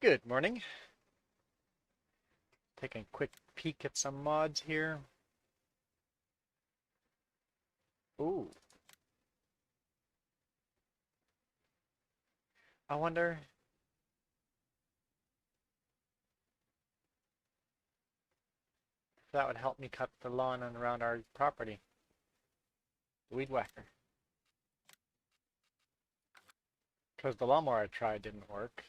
Good morning. Taking a quick peek at some mods here. Ooh, I wonder if that would help me cut the lawn and around our property. The weed whacker. Because the lawnmower I tried didn't work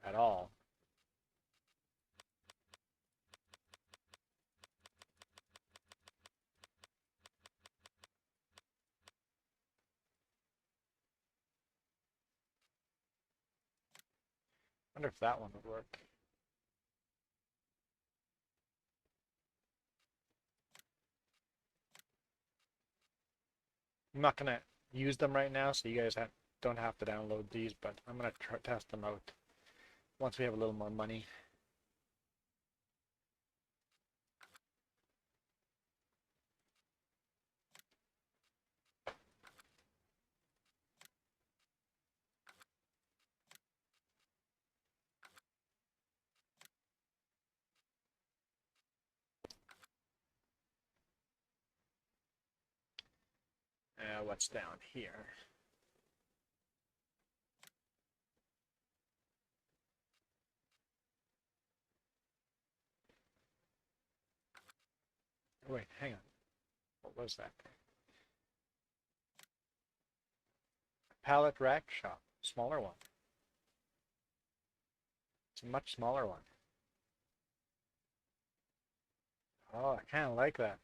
at all. Wonder if that one would work. I'm not gonna use them right now, so you guys don't have to download these, but I'm gonna test them out once we have a little more money. What's down here? Wait, hang on. What was that? Pallet rack shop. Smaller one. It's a much smaller one. Oh, I kind of like that.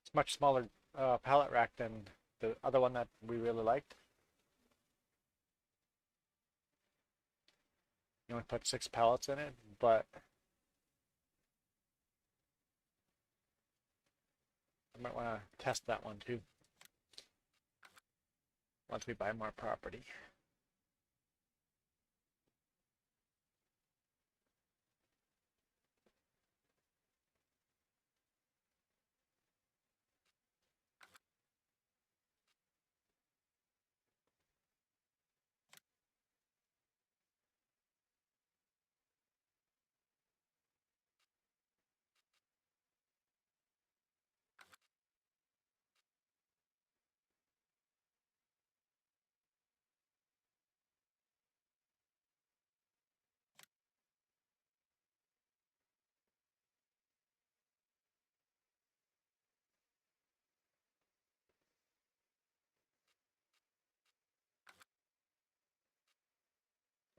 It's much smaller pallet rack than the other one that we really liked. You only put 6 pallets in it, but I might want to test that one too once we buy more property.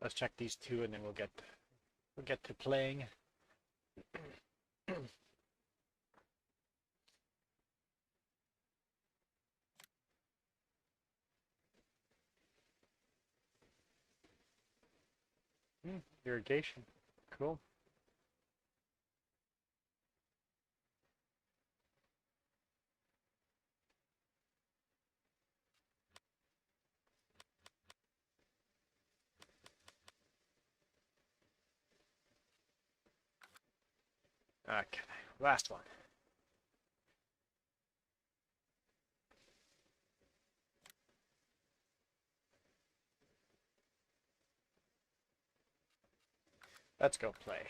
Let's check these two, and then we'll get to playing. Irrigation, cool. Okay, last one. Let's go play.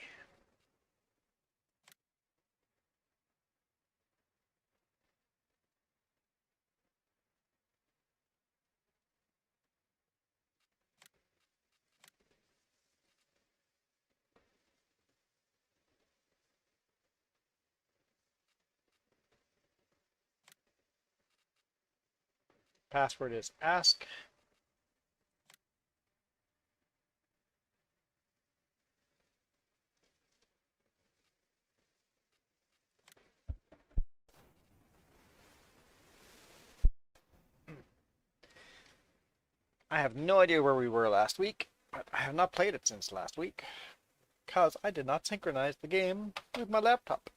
Password is ask. I have no idea where we were last week, but I have not played it since last week because I did not synchronize the game with my laptop.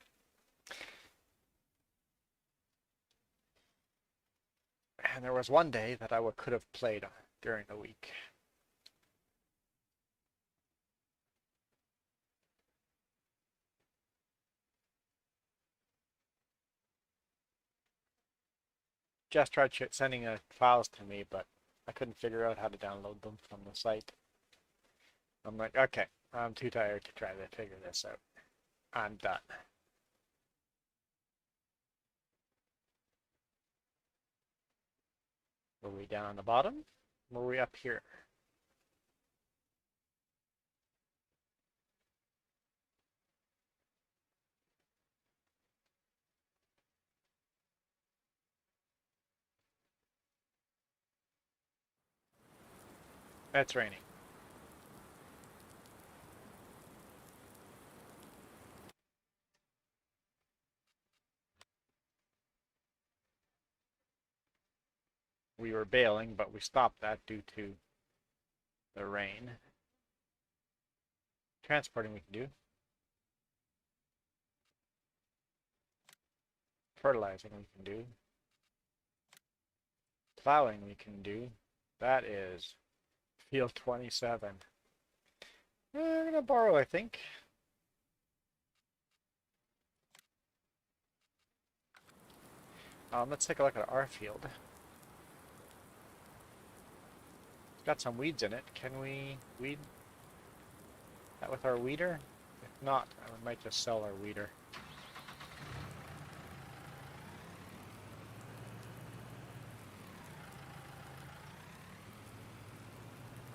And there was one day that I could have played during the week. Jess tried sending files to me, but I couldn't figure out how to download them from the site. I'm like, okay, I'm too tired to try to figure this out. I'm done. Were we down on the bottom? Or were we up here? It's raining. We were bailing, but we stopped that due to the rain. Transporting we can do. Fertilizing we can do. Plowing we can do. That is field 27. We're gonna borrow, I think. Let's take a look at our field. It's got some weeds in it. Can we weed that with our weeder? If not, we might just sell our weeder.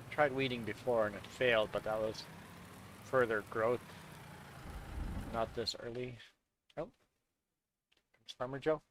Tried weeding before and it failed, but that was further growth. Not this early. Oh, comes Farmer Joe.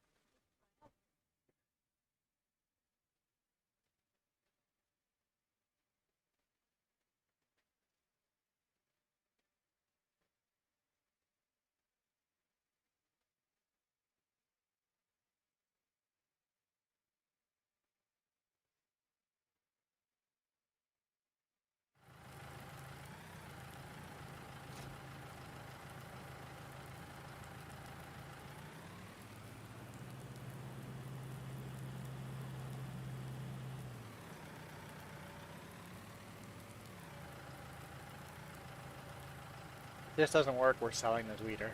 If this doesn't work, we're selling this weeder.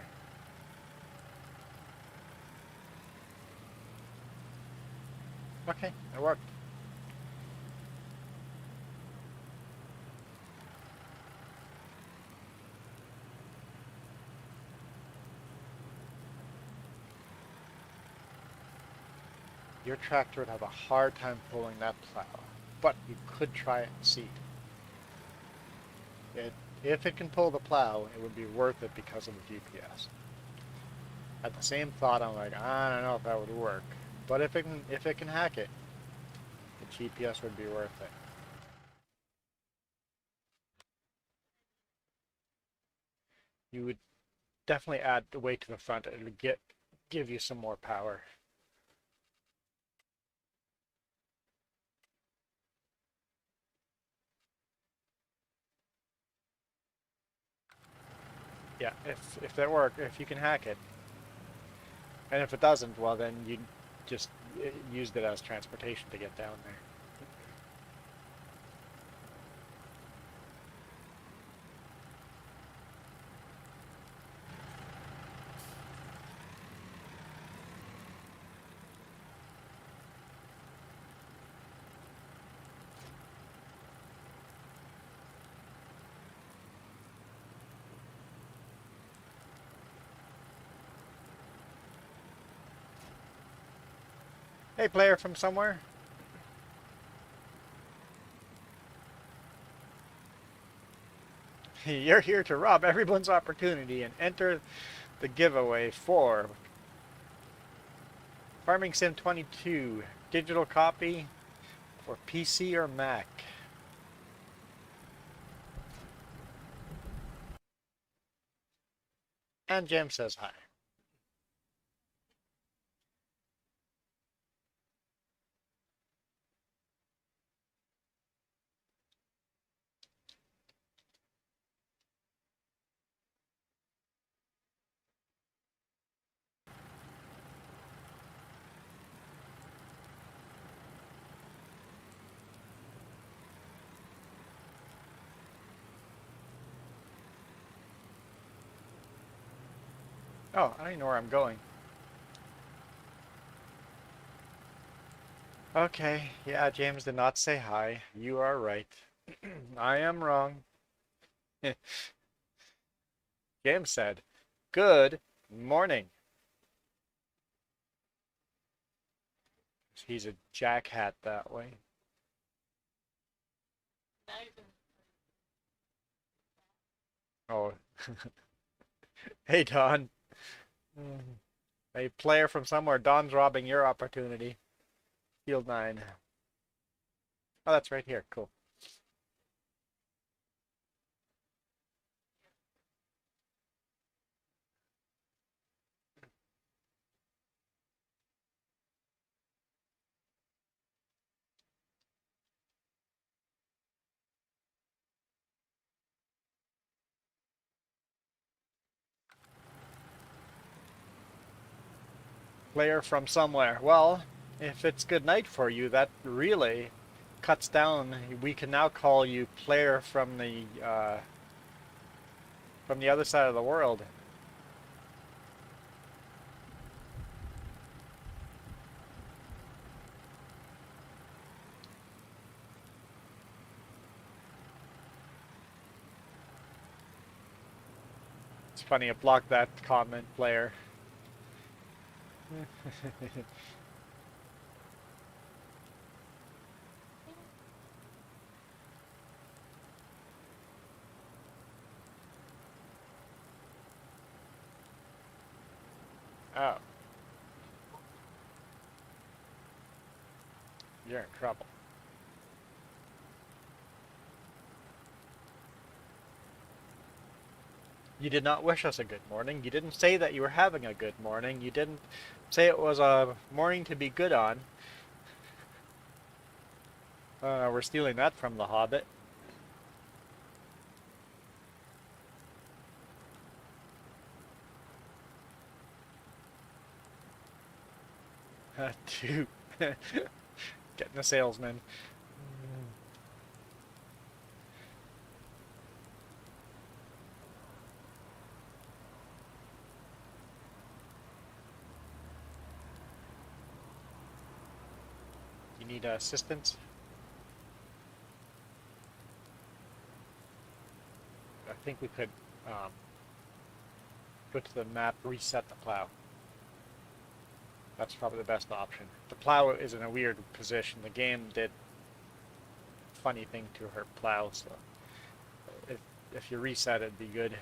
Okay, it worked. Your tractor would have a hard time pulling that plow, but you could try it and see. If it can pull the plow, it would be worth it because of the GPS. At the same thought, I'm like, I don't know if that would work, but if it can hack it, the GPS would be worth it. You would definitely add the weight to the front. It would give you some more power. Yeah, if that work, if you can hack it, and if it doesn't, well then you just used it as transportation to get down there. Hey, player from somewhere. You're here to rob everyone's opportunity and enter the giveaway for Farming Sim 22 digital copy for PC or Mac. And Jim says hi. Oh, I don't even know where I'm going. Okay, yeah, James did not say hi. You are right. I am wrong. James said, "Good morning." He's a jackhat that way. Oh, hey, Don. A player from somewhere. Don's robbing your opportunity. Field 9. Oh, that's right here. Cool. Player from somewhere. Well, if it's good night for you, that really cuts down. We can now call you player from the other side of the world. It's funny, it blocked that comment, player. Oh, you're in trouble. You did not wish us a good morning. You didn't say that you were having a good morning. You didn't say it was a morning to be good on. We're stealing that from The Hobbit. Dude. Getting a salesman. You need assistance? I think we could go to the map, reset the plow. That's probably the best option. The plow is in a weird position. The game did a funny thing to her plow, so if, if you reset it'd be good.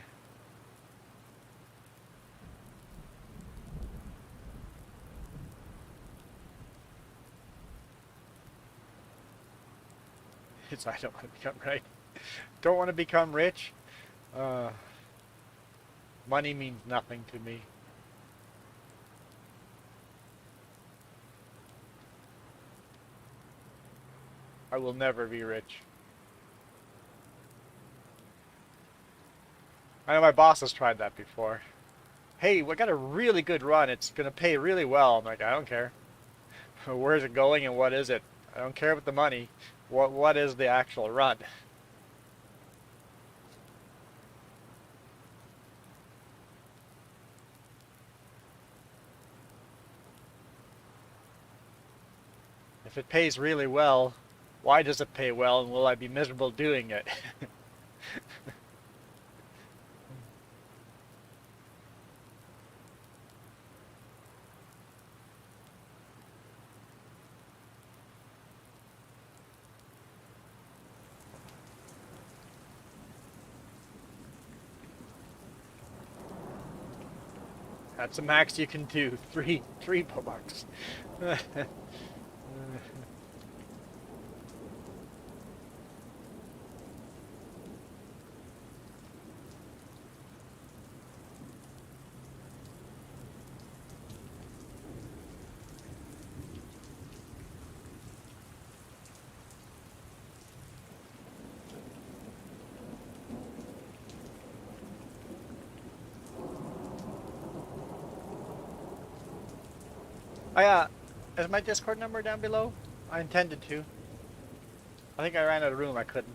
It's I don't want to become right. Don't want to become rich. Uh, Money means nothing to me. I will never be rich. I know my boss has tried that before. Hey, we got a really good run. It's gonna pay really well. I'm like, I don't care. Where's it going and what is it? I don't care about the money. What is the actual run? If it pays really well, why does it pay well and will I be miserable doing it? That's the max you can do. Three bucks. Is my Discord number down below? I intended to. I think I ran out of room. I couldn't.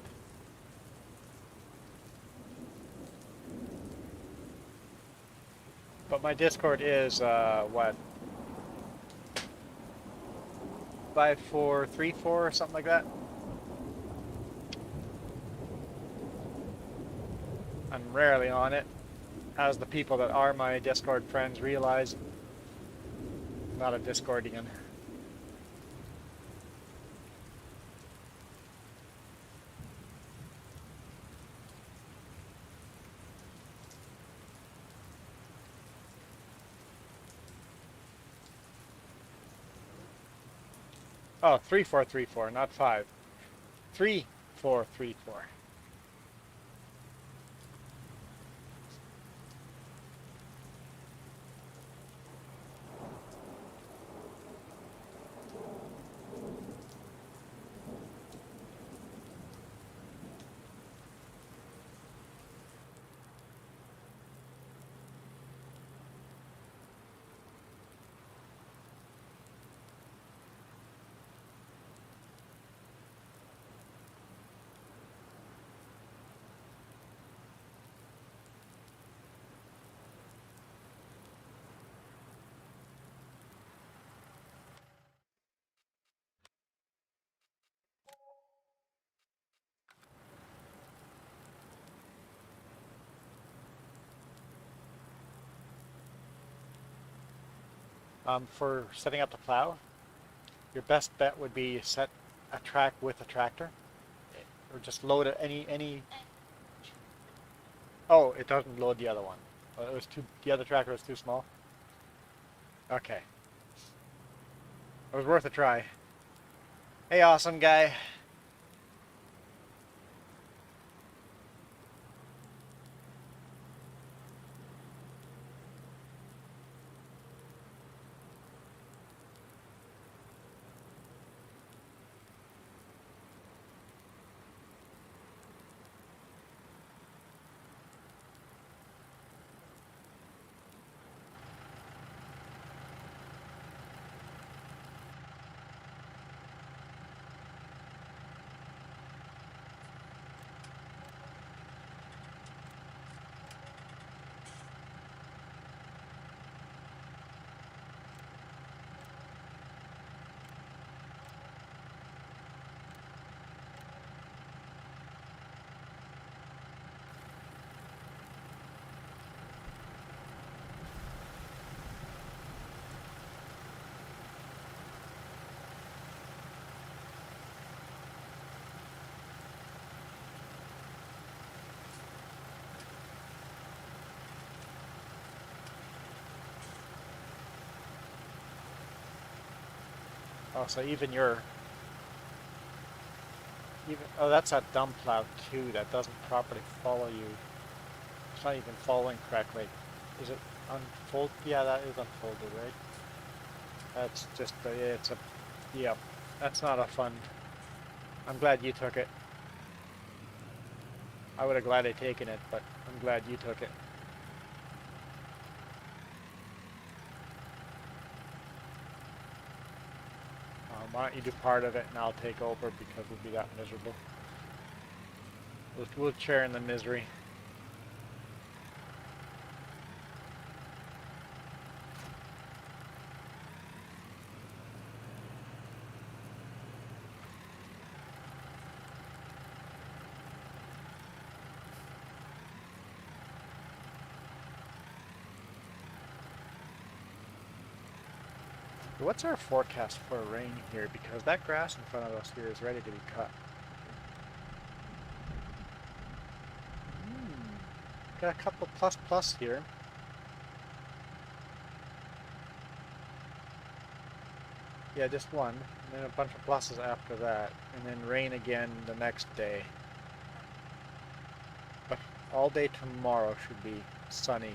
But my Discord is what? 8x4 3-4 or something like that. I'm rarely on it, as the people that are my Discord friends realize. I'm not a Discordian. Oh, 3-4-3-4, not 5. 3-4-3-4. For setting up the plow, your best bet would be set a track with a tractor, or just load it any. Oh, it doesn't load the other one. It was too. The other tractor was too small. Okay, it was worth a try. Hey, awesome guy. Oh, so even oh, that's that dumb plow too. That doesn't properly follow you. It's not even following correctly. Is it unfold? Yeah, that is unfolded, right? That's just it's a, yeah. That's not a fun. I'm glad you took it. I would have gladly taken it, but I'm glad you took it. Why don't you do part of it and I'll take over because we'll be that miserable. We'll share in the misery. What's our forecast for rain here? Because that grass in front of us here is ready to be cut. Got a couple plus here. Yeah, just one. And then a bunch of pluses after that. And then rain again the next day. But all day tomorrow should be sunny.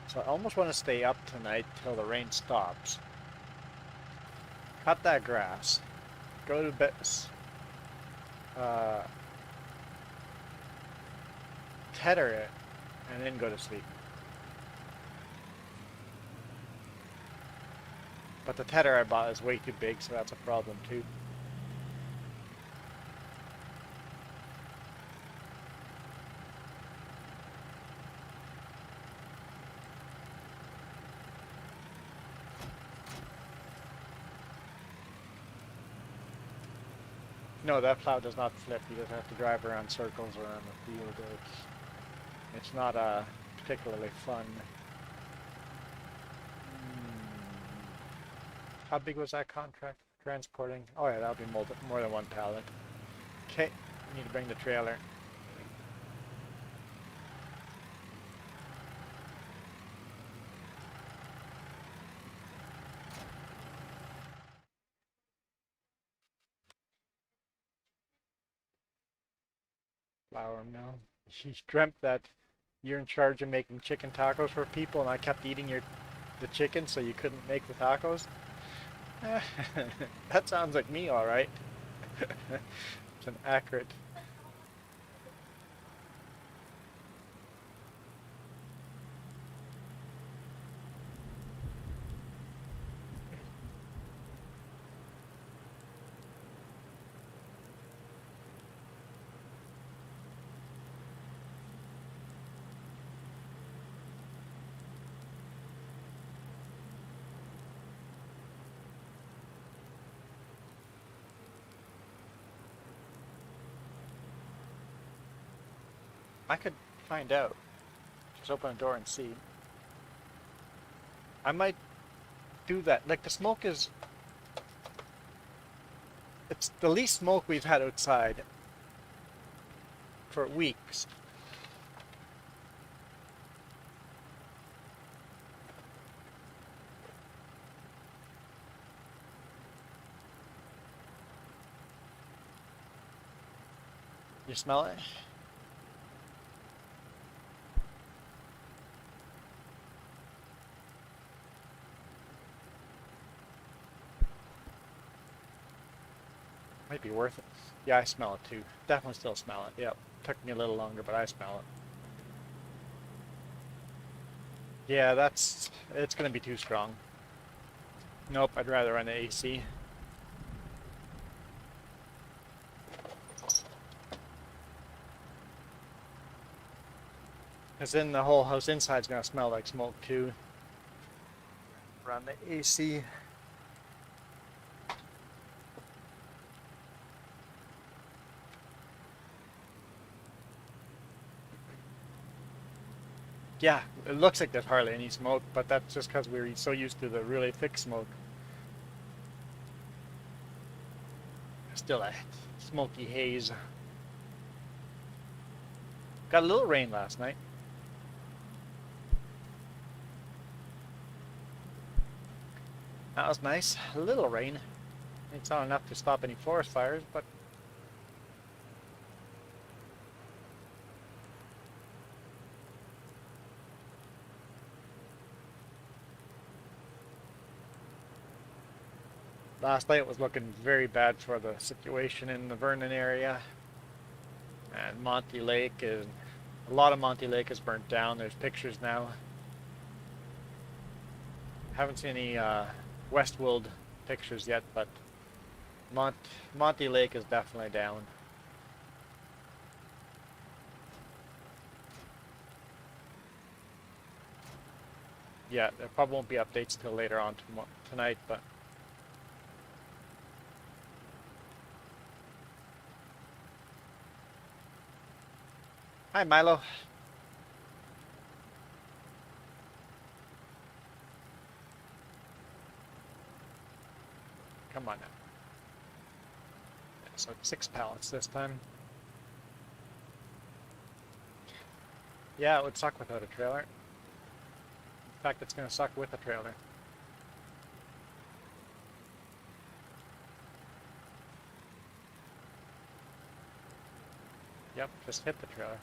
So I almost want to stay up tonight till the rain stops. Cut that grass. Go to bed. Tether it. And then go to sleep. But the tether I bought is way too big, so that's a problem too. No, that plow does not flip. You just have to drive around circles around the field. It's not particularly fun. How big was that contract? Transporting? Oh yeah, that'll be more than one pallet. Okay, you need to bring the trailer. Flour mill. She dreamt that you're in charge of making chicken tacos for people, and I kept eating the chicken, so you couldn't make the tacos. That sounds like me, all right. It's an accurate. I could find out. Just open a door and see. I might do that. Like the smoke is, it's the least smoke we've had outside for weeks. You smell it? Might be worth it. Yeah, I smell it too. Definitely still smell it. Yep. Took me a little longer, but I smell it. Yeah, it's gonna be too strong. Nope, I'd rather run the AC. Because then the whole house inside's gonna smell like smoke too. Run the AC. Yeah, it looks like there's hardly any smoke, but that's just because we're so used to the really thick smoke. Still a smoky haze. Got a little rain last night. That was nice. A little rain. It's not enough to stop any forest fires, but last night was looking very bad for the situation in the Vernon area. And Monty Lake is, a lot of Monty Lake is burnt down. There's pictures now. Haven't seen any Westwood pictures yet, but Monty Lake is definitely down. Yeah, there probably won't be updates till later on tonight, but hi Milo. Come on now. So 6 pallets this time. Yeah, it would suck without a trailer. In fact, it's going to suck with a trailer. Yep, just hit the trailer.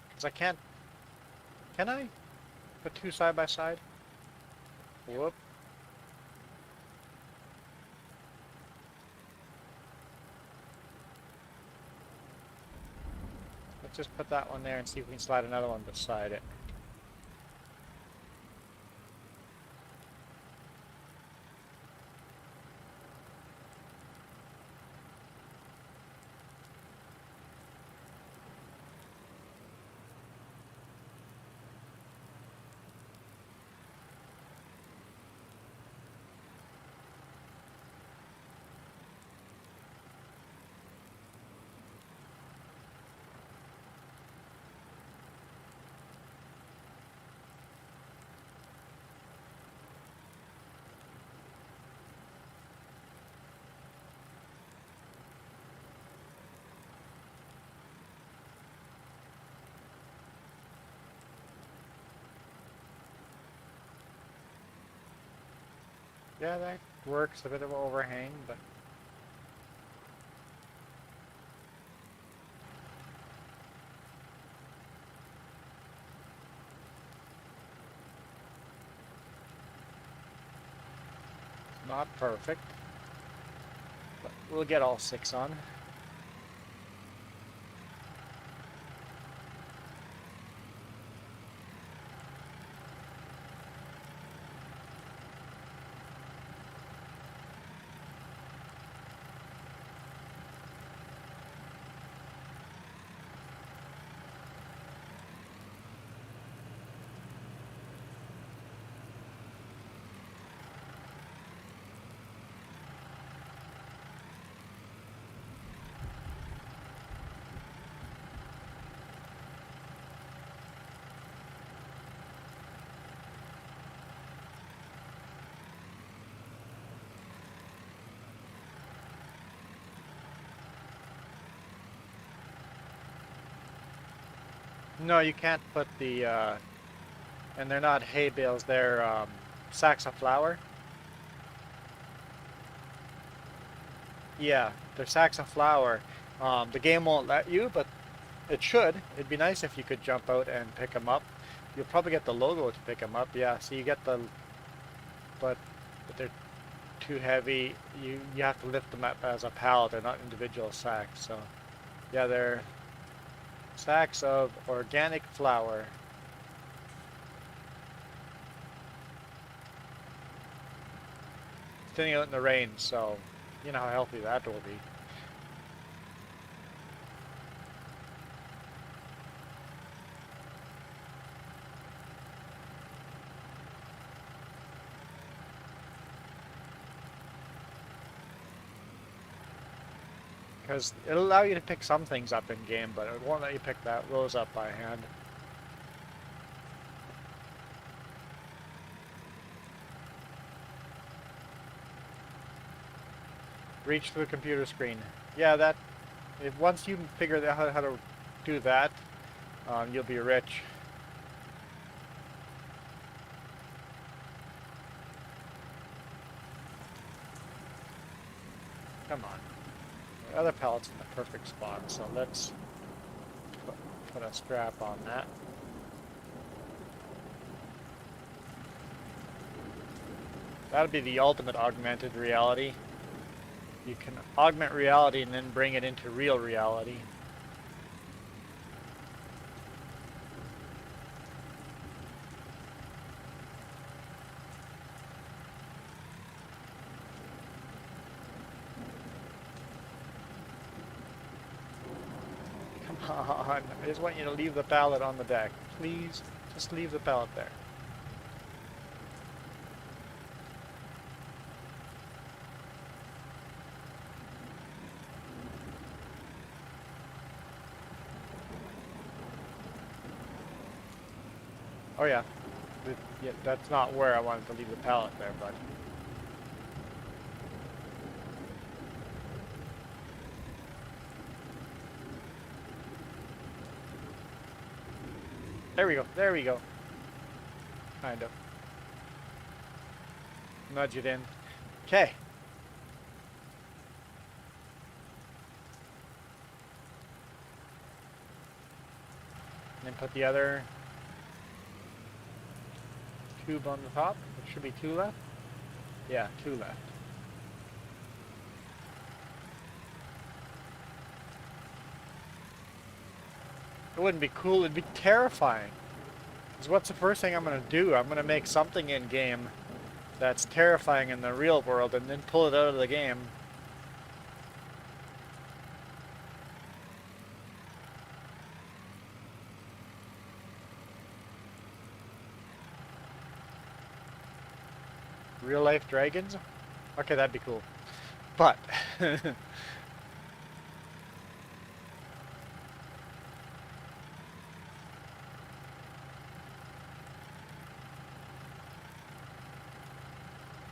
Because I can't... Can I? Put two side by side? Whoop. Let's just put that one there and see if we can slide another one beside it. Yeah, that works. A bit of overhang, but it's not perfect. But we'll get all 6 on. No, you can't put the, and they're not hay bales, they're sacks of flour. Yeah, they're sacks of flour. The game won't let you, but it should. It'd be nice if you could jump out and pick them up. You'll probably get the logo to pick them up. Yeah, so you get the, but they're too heavy. You have to lift them up as a pallet. They're not individual sacks. So yeah, they're sacks of organic flour. Sitting out in the rain, so you know how healthy that will be. Because it'll allow you to pick some things up in game, but it won't let you pick those up by hand. Reach through the computer screen. Yeah, that. If once you figure out how to do that, you'll be rich. Come on. The other pallet's in the perfect spot, so let's put a strap on that. That'll be the ultimate augmented reality. You can augment reality and then bring it into real reality. Come on, I just want you to leave the pallet on the deck. Please, just leave the pallet there. Oh yeah. Yeah, that's not where I wanted to leave the pallet there, but there we go. There we go. Kind of. Nudge it in. Okay. And then put the other tube on the top. There should be 2 left. Yeah, 2 left. It wouldn't be cool, it'd be terrifying. Because what's the first thing I'm going to do? I'm going to make something in game that's terrifying in the real world and then pull it out of the game. Real life dragons? Okay, that'd be cool. But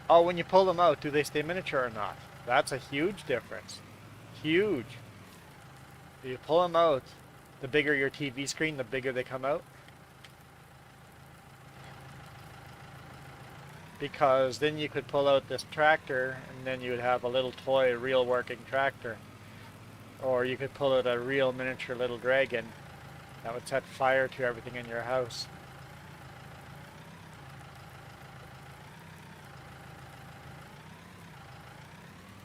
oh, when you pull them out, do they stay miniature or not? That's a huge difference. Huge. If you pull them out, the bigger your TV screen, the bigger they come out. because then you could pull out this tractor and then you would have a little toy real working tractor. Or you could pull out a real miniature little dragon that would set fire to everything in your house.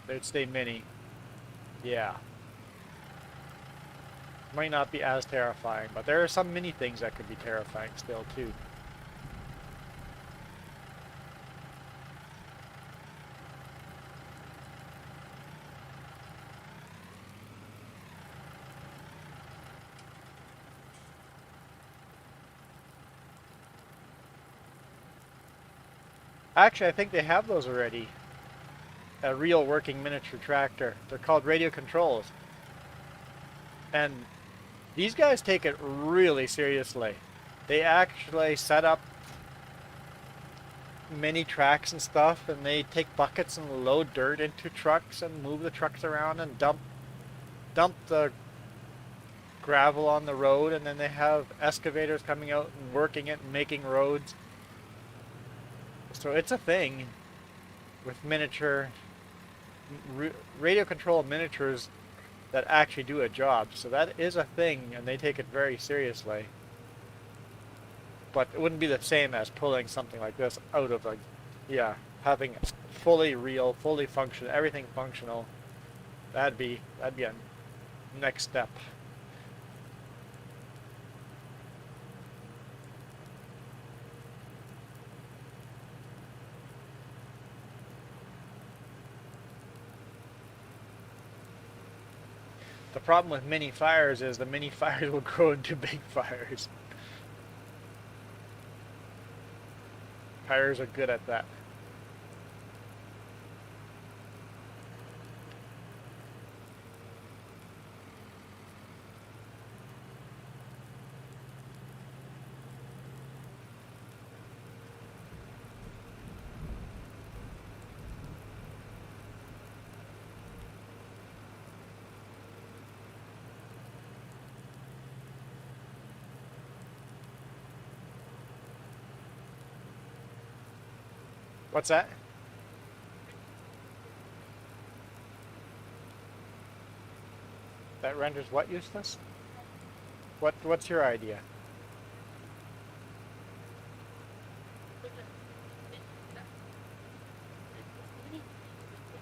They'd stay mini. Yeah. Might not be as terrifying, but there are some mini things that could be terrifying still too. Actually, I think they have those already. A real working miniature tractor. They're called radio controls. And these guys take it really seriously. They actually set up mini tracks and stuff, and they take buckets and load dirt into trucks and move the trucks around and dump the gravel on the road, and then they have excavators coming out and working it and making roads. So it's a thing with miniature radio control miniatures that actually do a job. So that is a thing, and they take it very seriously. But it wouldn't be the same as pulling something like this out of yeah, having it fully real, fully functional, everything functional. That'd be a next step. The problem with mini fires is the mini fires will grow into big fires. Fires are good at that. What's that? That renders what useless? What's your idea?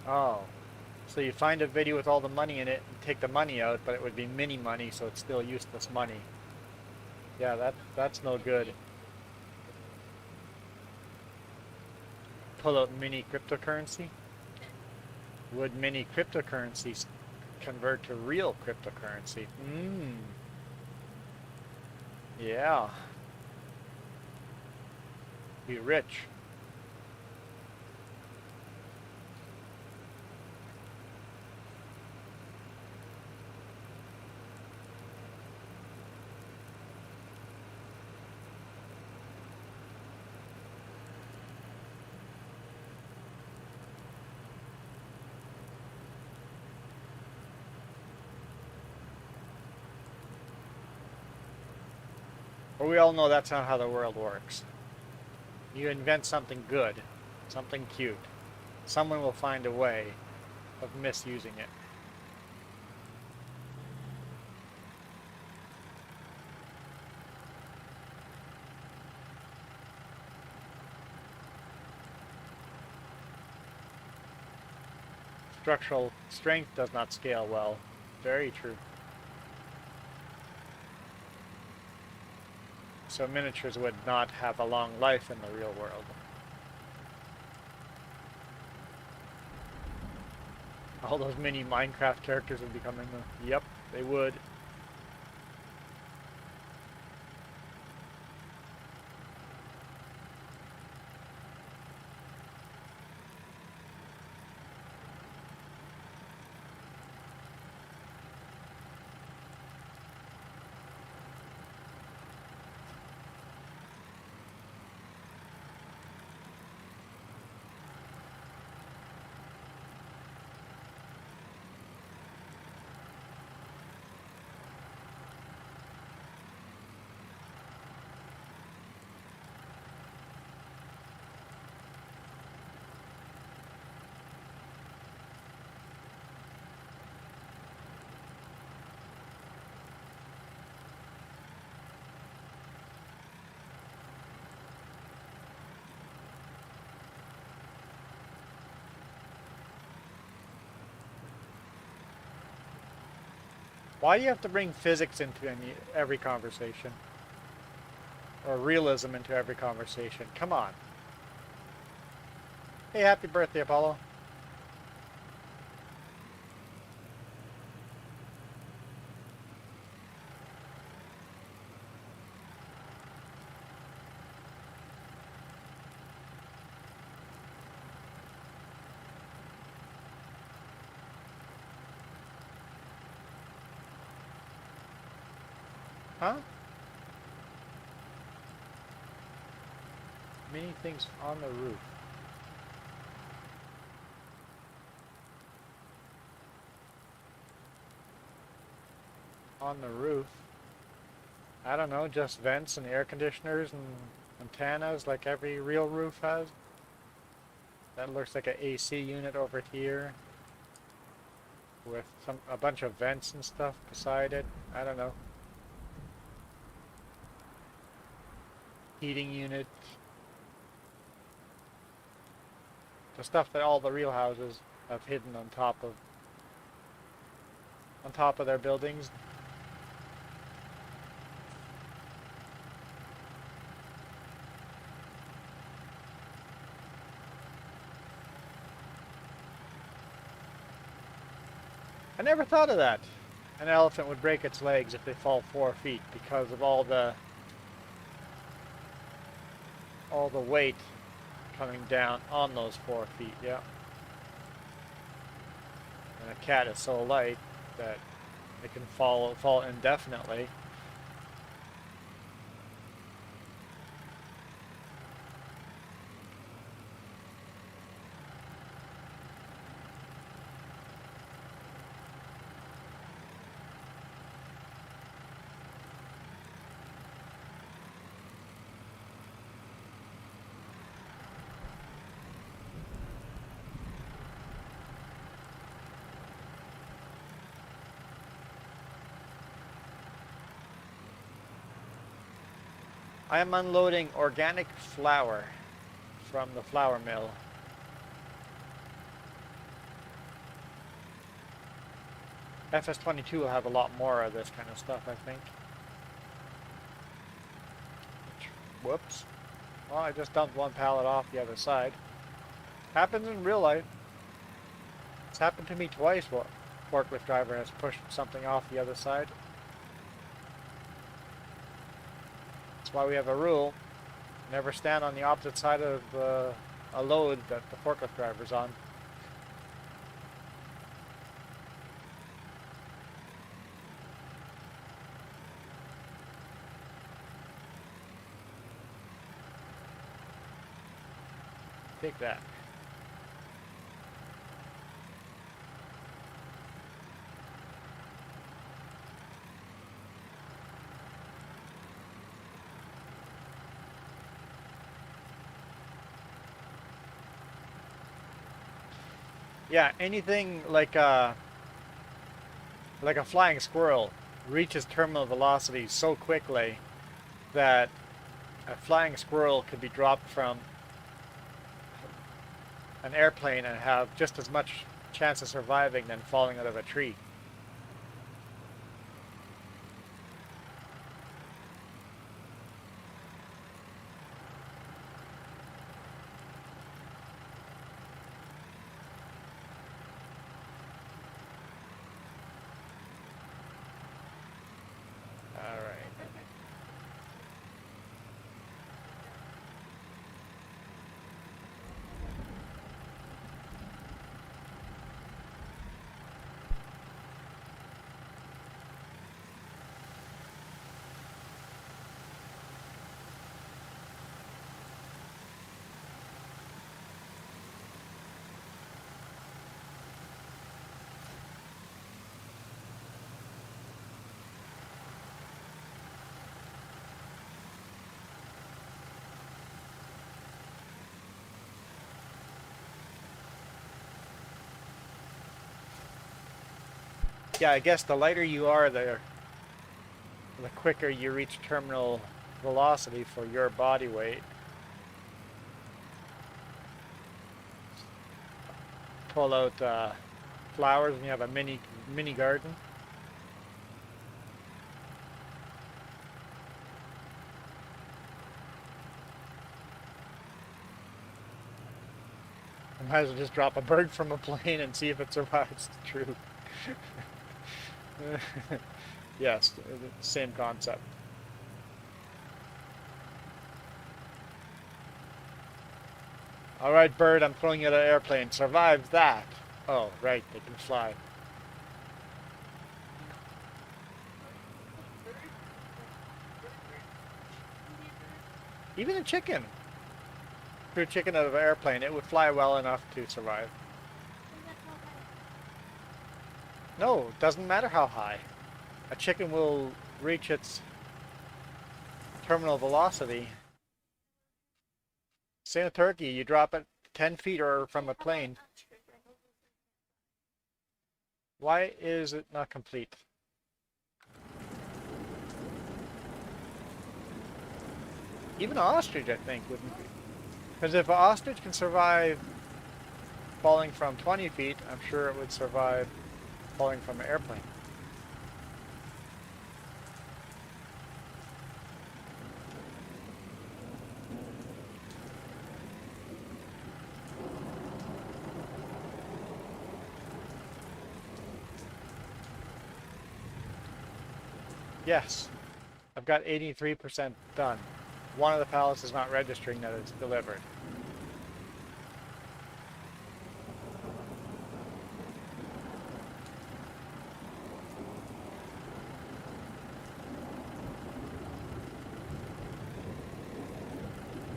Oh. So you find a video with all the money in it and take the money out, but it would be mini money, so it's still useless money. Yeah, that's no good. Pull out mini cryptocurrency? Would mini cryptocurrencies convert to real cryptocurrency? Yeah. Be rich. But we all know that's not how the world works. You invent something good, something cute. Someone will find a way of misusing it. Structural strength does not scale well. Very true. So miniatures would not have a long life in the real world. All those mini Minecraft characters would be coming. Yep, they would. Why do you have to bring physics into every conversation? Or realism into every conversation? Come on. Hey, happy birthday, Apollo. Huh? Many things on the roof. On the roof? I don't know, just vents and air conditioners and antennas like every real roof has. That looks like an AC unit over here with a bunch of vents and stuff beside it. I don't know. Heating unit. The stuff that all the real houses have hidden on top of their buildings. I never thought of that. An elephant would break its legs if they fall 4 feet because of all the weight coming down on those 4 feet, yeah. And a cat is so light that it can fall indefinitely. I am unloading organic flour from the flour mill. FS22 will have a lot more of this kind of stuff, I think. Whoops. Well, I just dumped one pallet off the other side. Happens in real life. It's happened to me twice. What forklift driver has pushed something off the other side. That's why we have a rule. Never stand on the opposite side of a load that the forklift driver's on. Take that. Yeah, anything like a flying squirrel reaches terminal velocity so quickly that a flying squirrel could be dropped from an airplane and have just as much chance of surviving than falling out of a tree. All right. Yeah, I guess the lighter you are, the quicker you reach terminal velocity for your body weight. Pull out flowers and you have a mini garden. Might as well just drop a bird from a plane and see if it survives. True. Yes, same concept. All right, bird, I'm throwing you at an airplane. Survives that. Oh, right, they can fly. Even a chicken. Threw a chicken out of an airplane, it would fly well enough to survive. No, it doesn't matter how high. A chicken will reach its terminal velocity. Same with turkey, you drop it 10 feet or from a plane. Why is it not complete? Even an ostrich, I think, wouldn't be. Because if an ostrich can survive falling from 20 feet, I'm sure it would survive falling from an airplane. Yes, I've got 83% done. One of the pallets is not registering that it's delivered.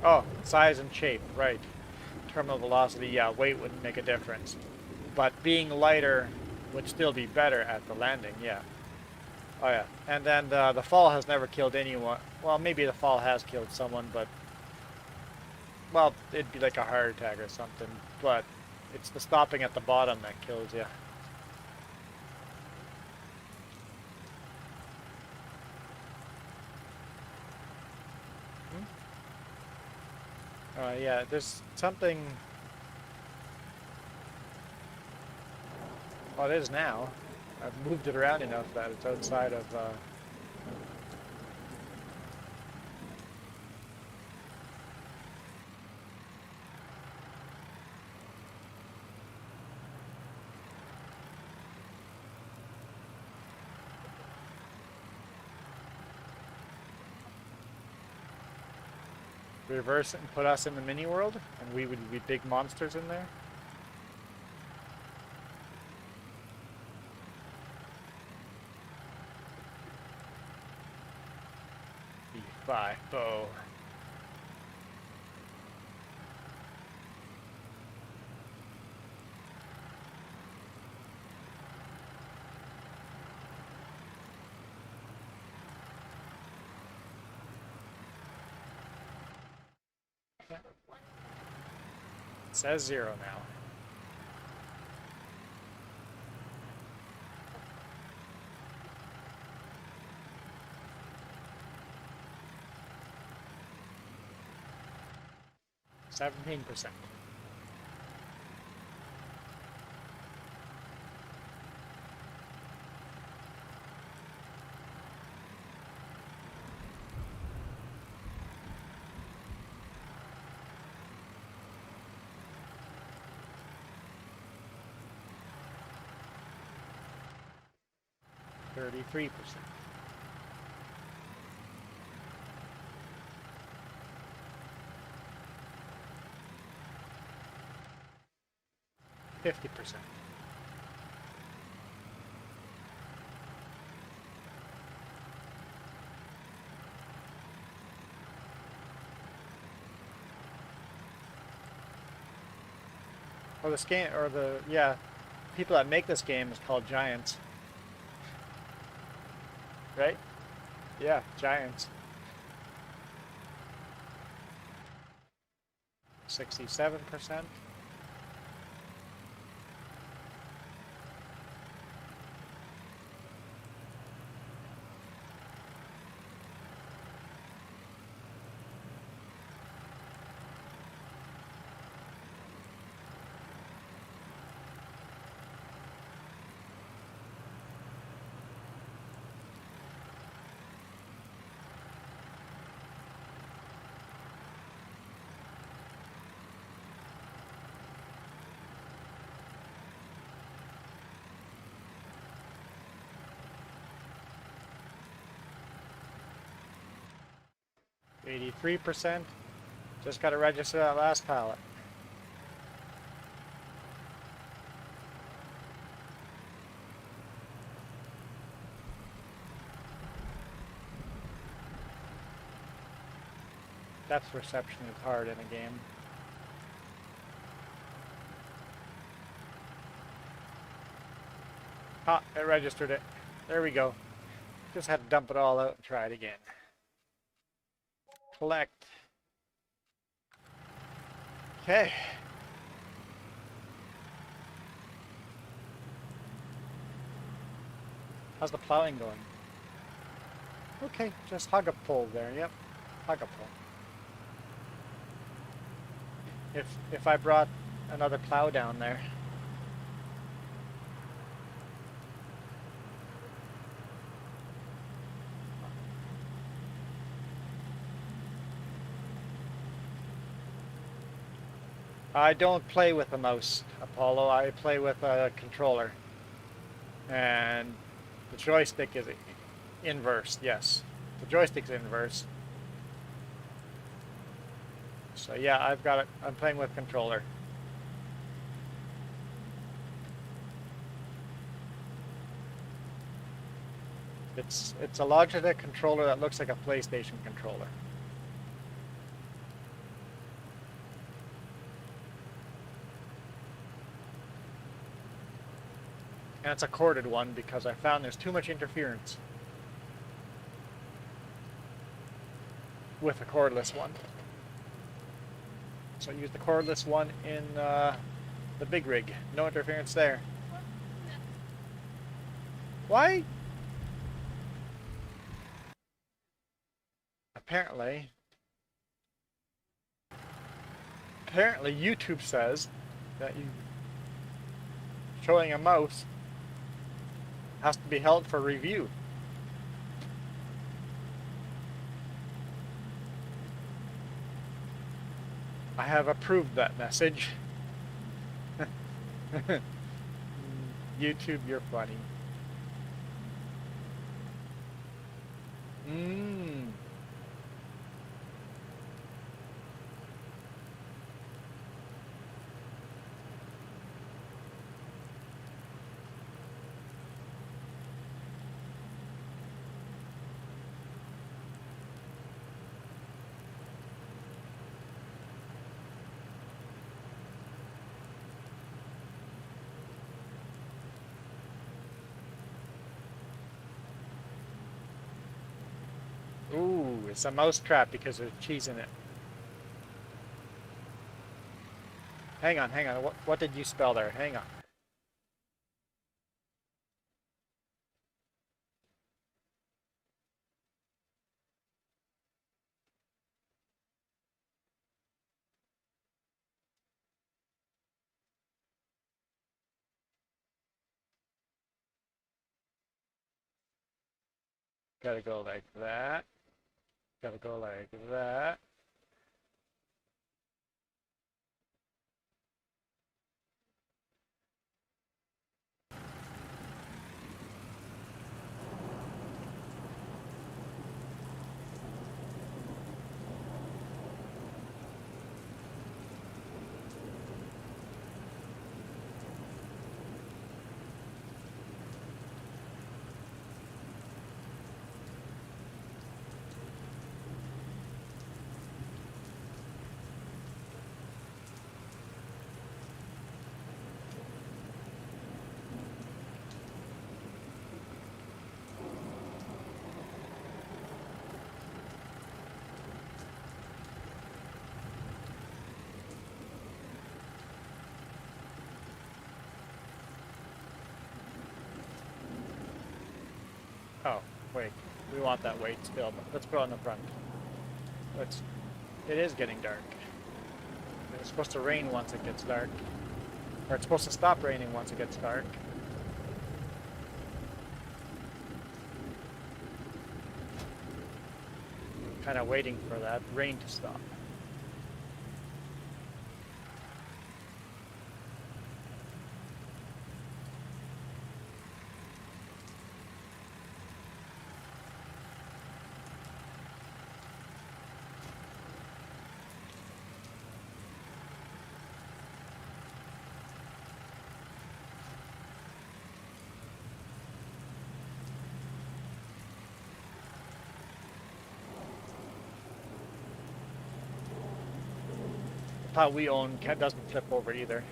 Oh, size and shape, right. Terminal velocity, yeah, weight wouldn't make a difference. But being lighter would still be better at the landing, yeah. Oh yeah, and then the fall has never killed anyone. Well, maybe the fall has killed someone, but well, it'd be like a heart attack or something. But it's the stopping at the bottom that kills you. Yeah, there's something. Well, it is now. I've moved it around enough that it's outside of. Reverse it and put us in the mini world, and we would be big monsters in there. B5 bow. It says 0 now. %. 33%. 50%. Or this game, or the, yeah, people that make this game is called Giants. Right? Yeah, Giants. 67%. 83%. Just got to register that last pallet. Depth perception is hard in a game. Ah, it registered it. There we go. Just had to dump it all out and try it again. Collect. Okay. How's the plowing going? Okay, just hug a pole there. Yep, hug a pole. If I brought another plow down there. I don't play with a mouse, Apollo. I play with a controller. And the joystick is inverse, yes. The joystick's inverse. So yeah, I've got it. I'm playing with controller. It's a Logitech controller that looks like a PlayStation controller. And it's a corded one because I found there's too much interference with a cordless one. So I use the cordless one in the big rig. No interference there. Why? Apparently YouTube says that you showing a mouse has to be held for review. I have approved that message. YouTube, you're funny. Ooh, it's a mouse trap because there's cheese in it. Hang on. What did you spell there? Hang on. Gotta go like that. Gotta go like that. Oh, wait. We want that weight still, but let's put it on the front. It is getting dark. It's supposed to rain once it gets dark. Or it's supposed to stop raining once it gets dark. Kind of waiting for that rain to stop. plow we own doesn't flip over either.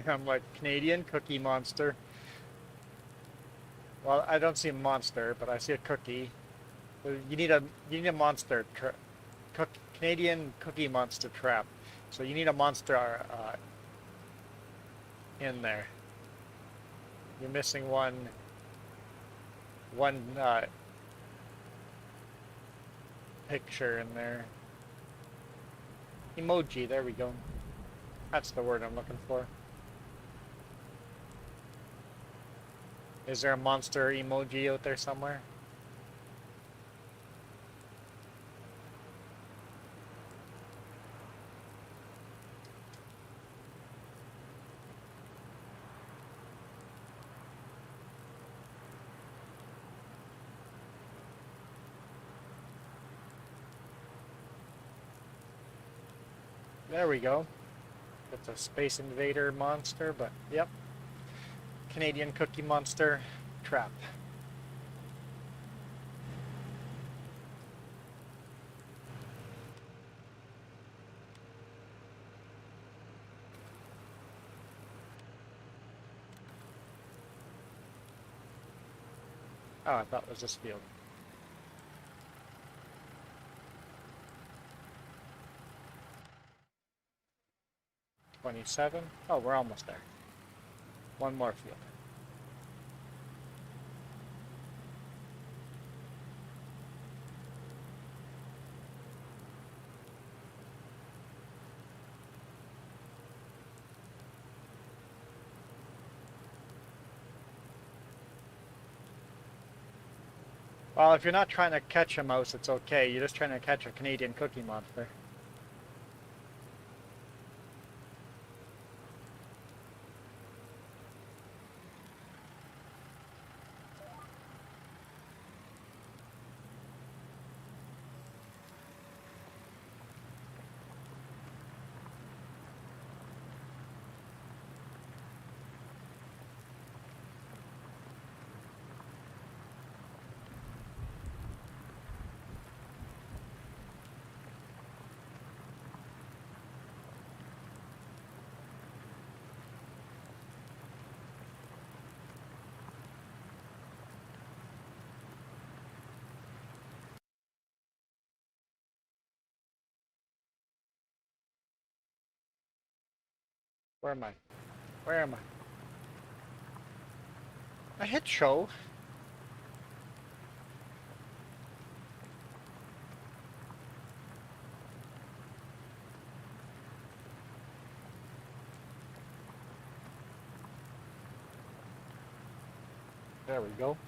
I'm like, Canadian Cookie Monster. Well, I don't see a monster, but I see a cookie. You need a monster Canadian Cookie Monster trap. So you need a monster in there. You're missing one picture in there. Emoji, there we go. That's the word I'm looking for. Is there a monster emoji out there somewhere? There we go. It's a Space Invader monster, but yep. Canadian Cookie Monster trap. Oh, I thought it was this field. $27. Oh, we're almost there. One more field. Well, if you're not trying to catch a mouse, it's okay. You're just trying to catch a Canadian Cookie Monster. Where am I? Where am I? I hit show. There we go.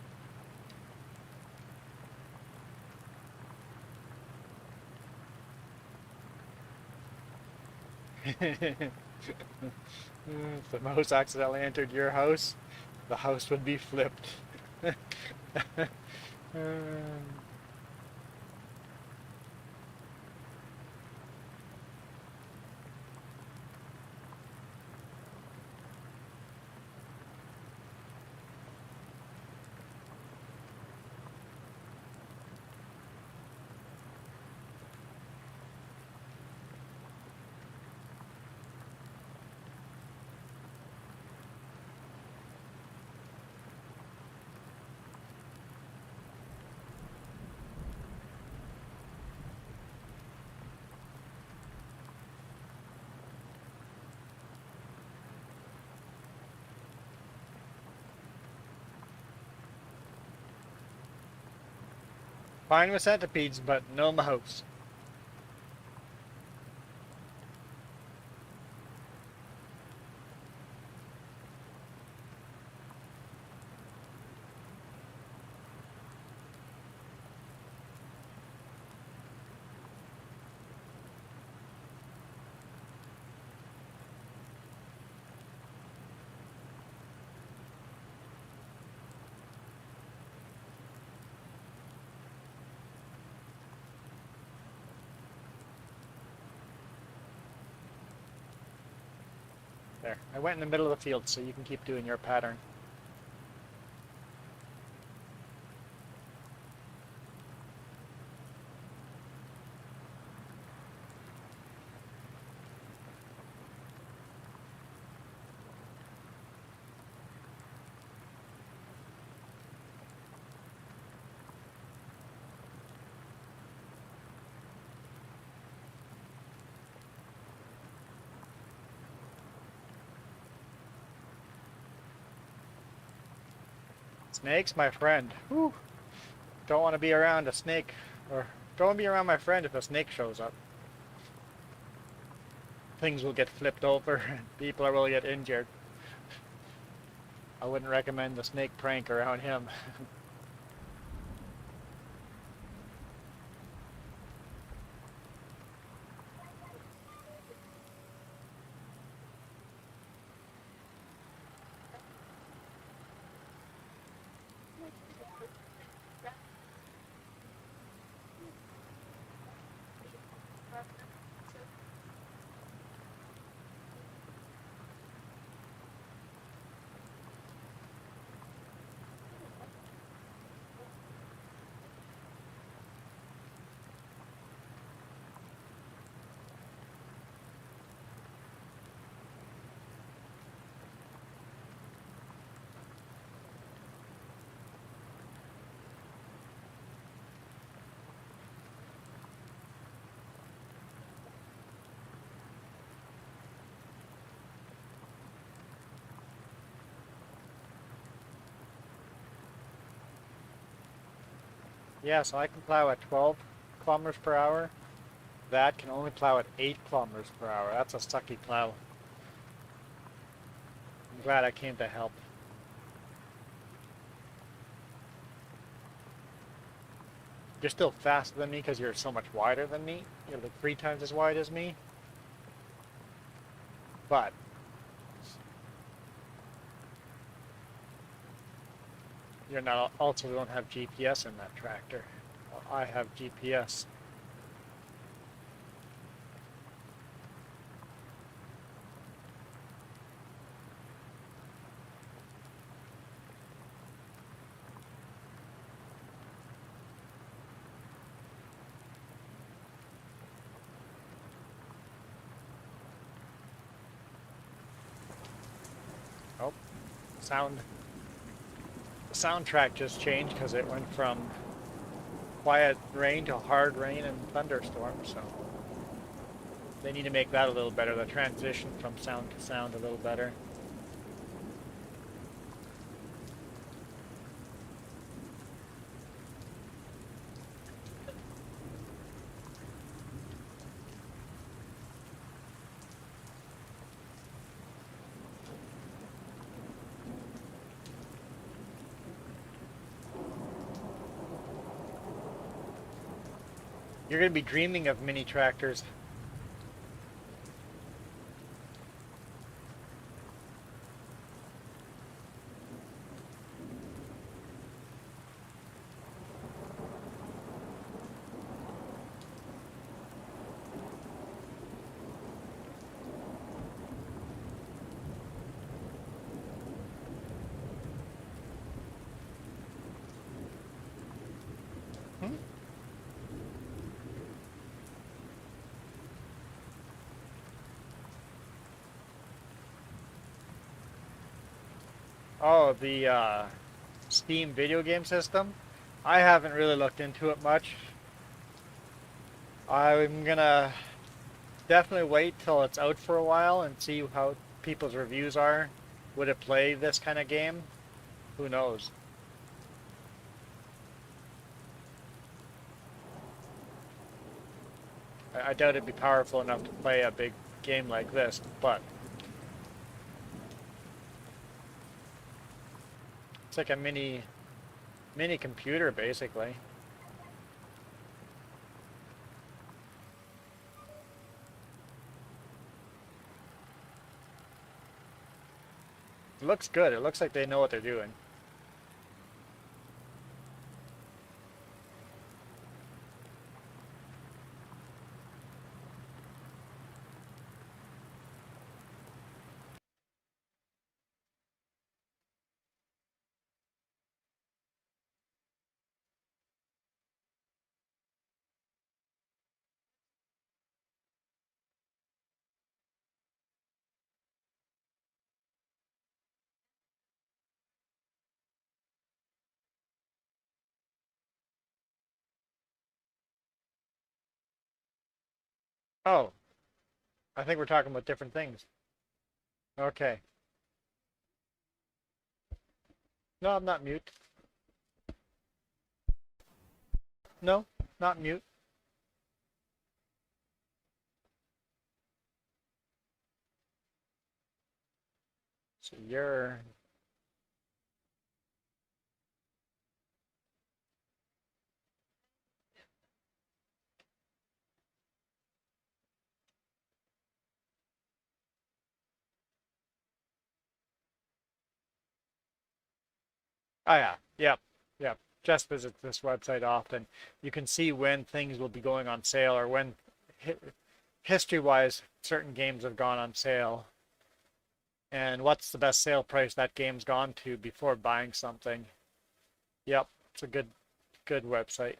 If the mouse accidentally entered your house, the house would be flipped. Fine with centipedes, but no mouse. There. I went in the middle of the field so you can keep doing your pattern. Snake's my friend. Whew. Don't want to be around a snake, or don't want to be around my friend if a snake shows up. Things will get flipped over and people will get injured. I wouldn't recommend the snake prank around him. Yeah, so I can plow at 12 kilometers per hour. That can only plow at 8 kilometers per hour. That's a sucky plow. I'm glad I came to help. You're still faster than me because you're so much wider than me. You're like 3 times as wide as me. But you're not also don't have GPS in that tractor. Well, I have GPS. Oh, sound. The soundtrack just changed because it went from quiet rain to hard rain and thunderstorms. So they need to make that a little better. The transition from sound to sound a little better. You're going to be dreaming of mini tractors. Oh, the Steam video game system. I haven't really looked into it much. I'm gonna definitely wait till it's out for a while and see how people's reviews are. Would it play this kind of game? Who knows? I doubt it'd be powerful enough to play a big game like this, but it's like a mini computer basically. It looks good. It looks like they know what they're doing. Oh, I think we're talking about different things. Okay. No, I'm not mute. No, not mute. So you're... Oh yeah, yep, yep. Just visit this website often. You can see when things will be going on sale or when hi history-wise certain games have gone on sale and what's the best sale price that game's gone to before buying something. Yep, it's a good website.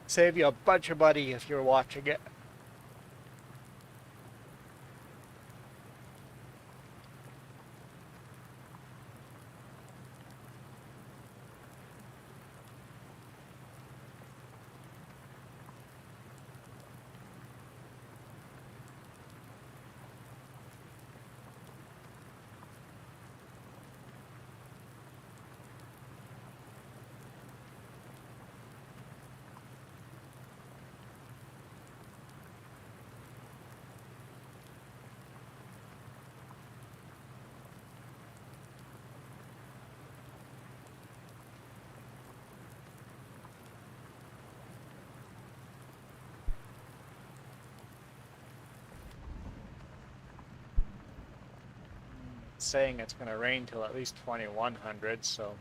Save you a bunch of money if you're watching it. It's saying it's going to rain till at least 2100, so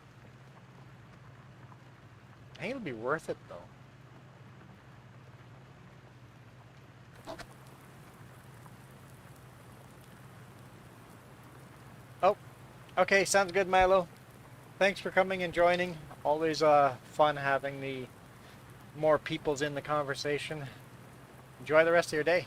I think it'll be worth it though. Oh, okay, sounds good, Milo. Thanks for coming and joining. Always fun having the more people's in the conversation. Enjoy the rest of your day.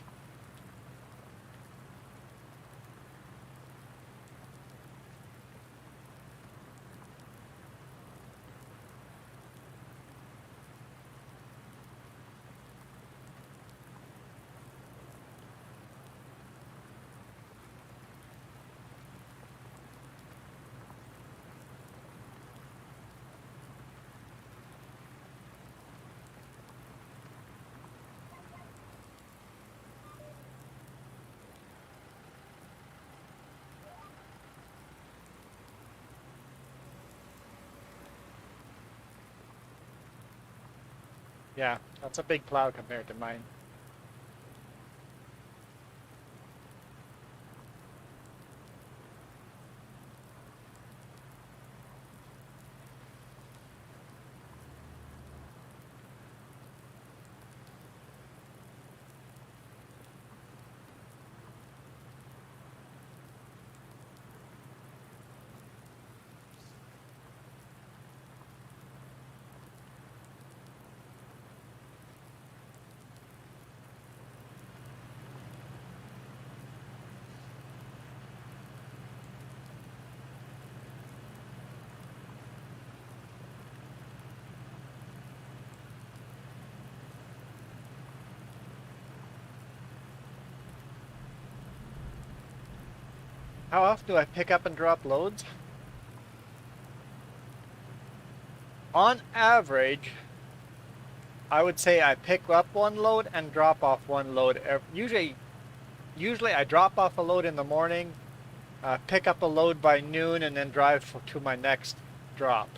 Yeah, that's a big plow compared to mine. How often do I pick up and drop loads? On average, I would say I pick up one load and drop off one load. Usually I drop off a load in the morning, pick up a load by noon, and then drive to my next drop.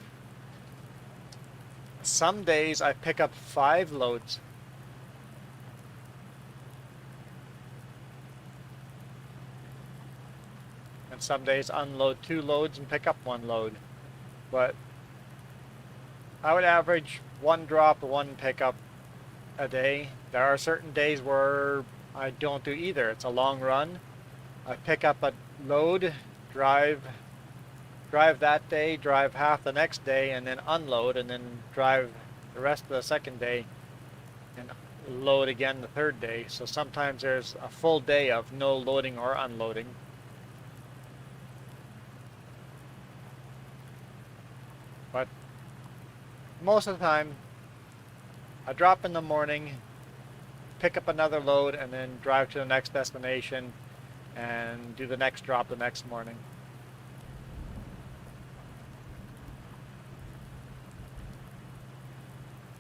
Some days I pick up 5 loads. And some days unload 2 loads and pick up 1 load. But I would average 1 drop, 1 pickup a day. There are certain days where I don't do either. It's a long run. I pick up a load, drive that day, drive half the next day, and then unload, and then drive the rest of the second day and load again the third day. So sometimes there's a full day of no loading or unloading. But most of the time, I drop in the morning, pick up another load, and then drive to the next destination and do the next drop the next morning.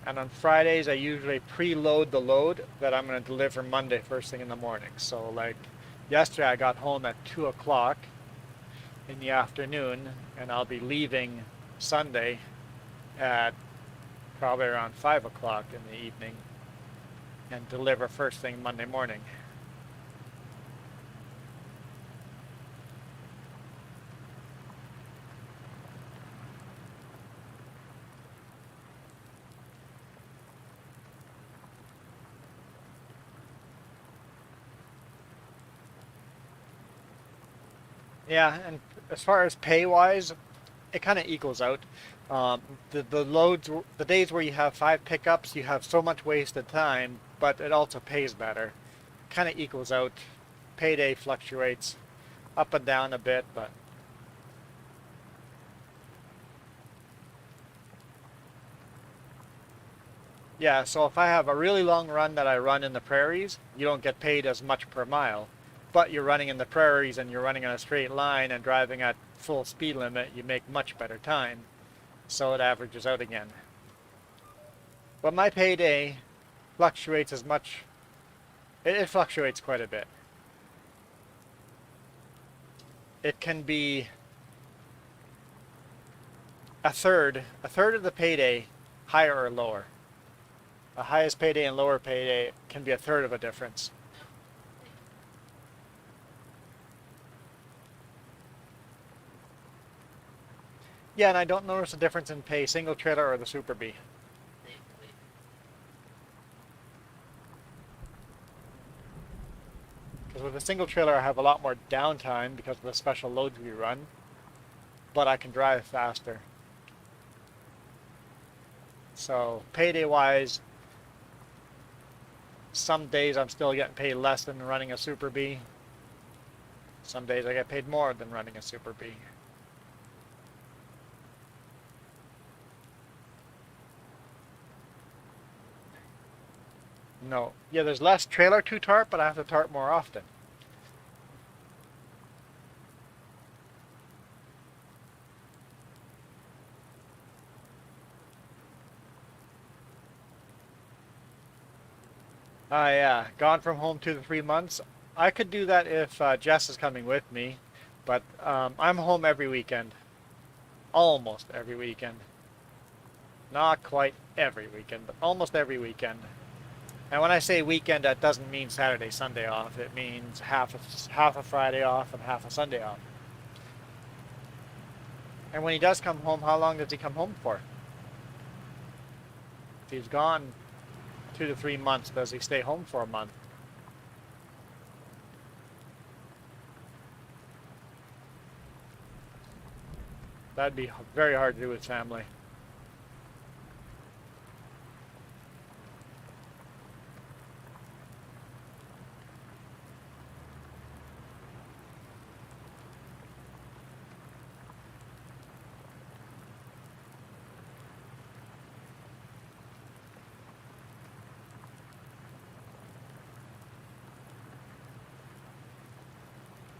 And on Fridays, I usually preload the load that I'm going to deliver Monday first thing in the morning. So like yesterday, I got home at 2 o'clock in the afternoon, and I'll be leaving Sunday at probably around 5 o'clock in the evening and deliver first thing Monday morning. Yeah, and as far as pay wise, it kind of equals out. The loads, the days where you have 5 pickups, you have so much wasted time, but it also pays better. Kind of equals out. Payday fluctuates up and down a bit, but yeah, so if I have a really long run that I run in the prairies, you don't get paid as much per mile. But you're running in the prairies and you're running in a straight line and driving at full speed limit, you make much better time. So it averages out again. But my payday fluctuates as much, it fluctuates quite a bit. It can be a third of the payday, higher or lower. The highest payday and lower payday can be a third of a difference. Yeah, and I don't notice a difference in pay, single trailer or the Super B. Because with a single trailer I have a lot more downtime because of the special loads we run, but I can drive faster. So payday wise, some days I'm still getting paid less than running a Super B. Some days I get paid more than running a Super B. No. Yeah, there's less trailer to tarp, but I have to tarp more often. Yeah, gone from home 2 to 3 months. I could do that if Jess is coming with me, but I'm home every weekend. Almost every weekend. Not quite every weekend, but almost every weekend. And when I say weekend, that doesn't mean Saturday, Sunday off. It means half a Friday off and half a Sunday off. And when he does come home, how long does he come home for? If he's gone 2 to 3 months, does he stay home for a month? That'd be very hard to do with family.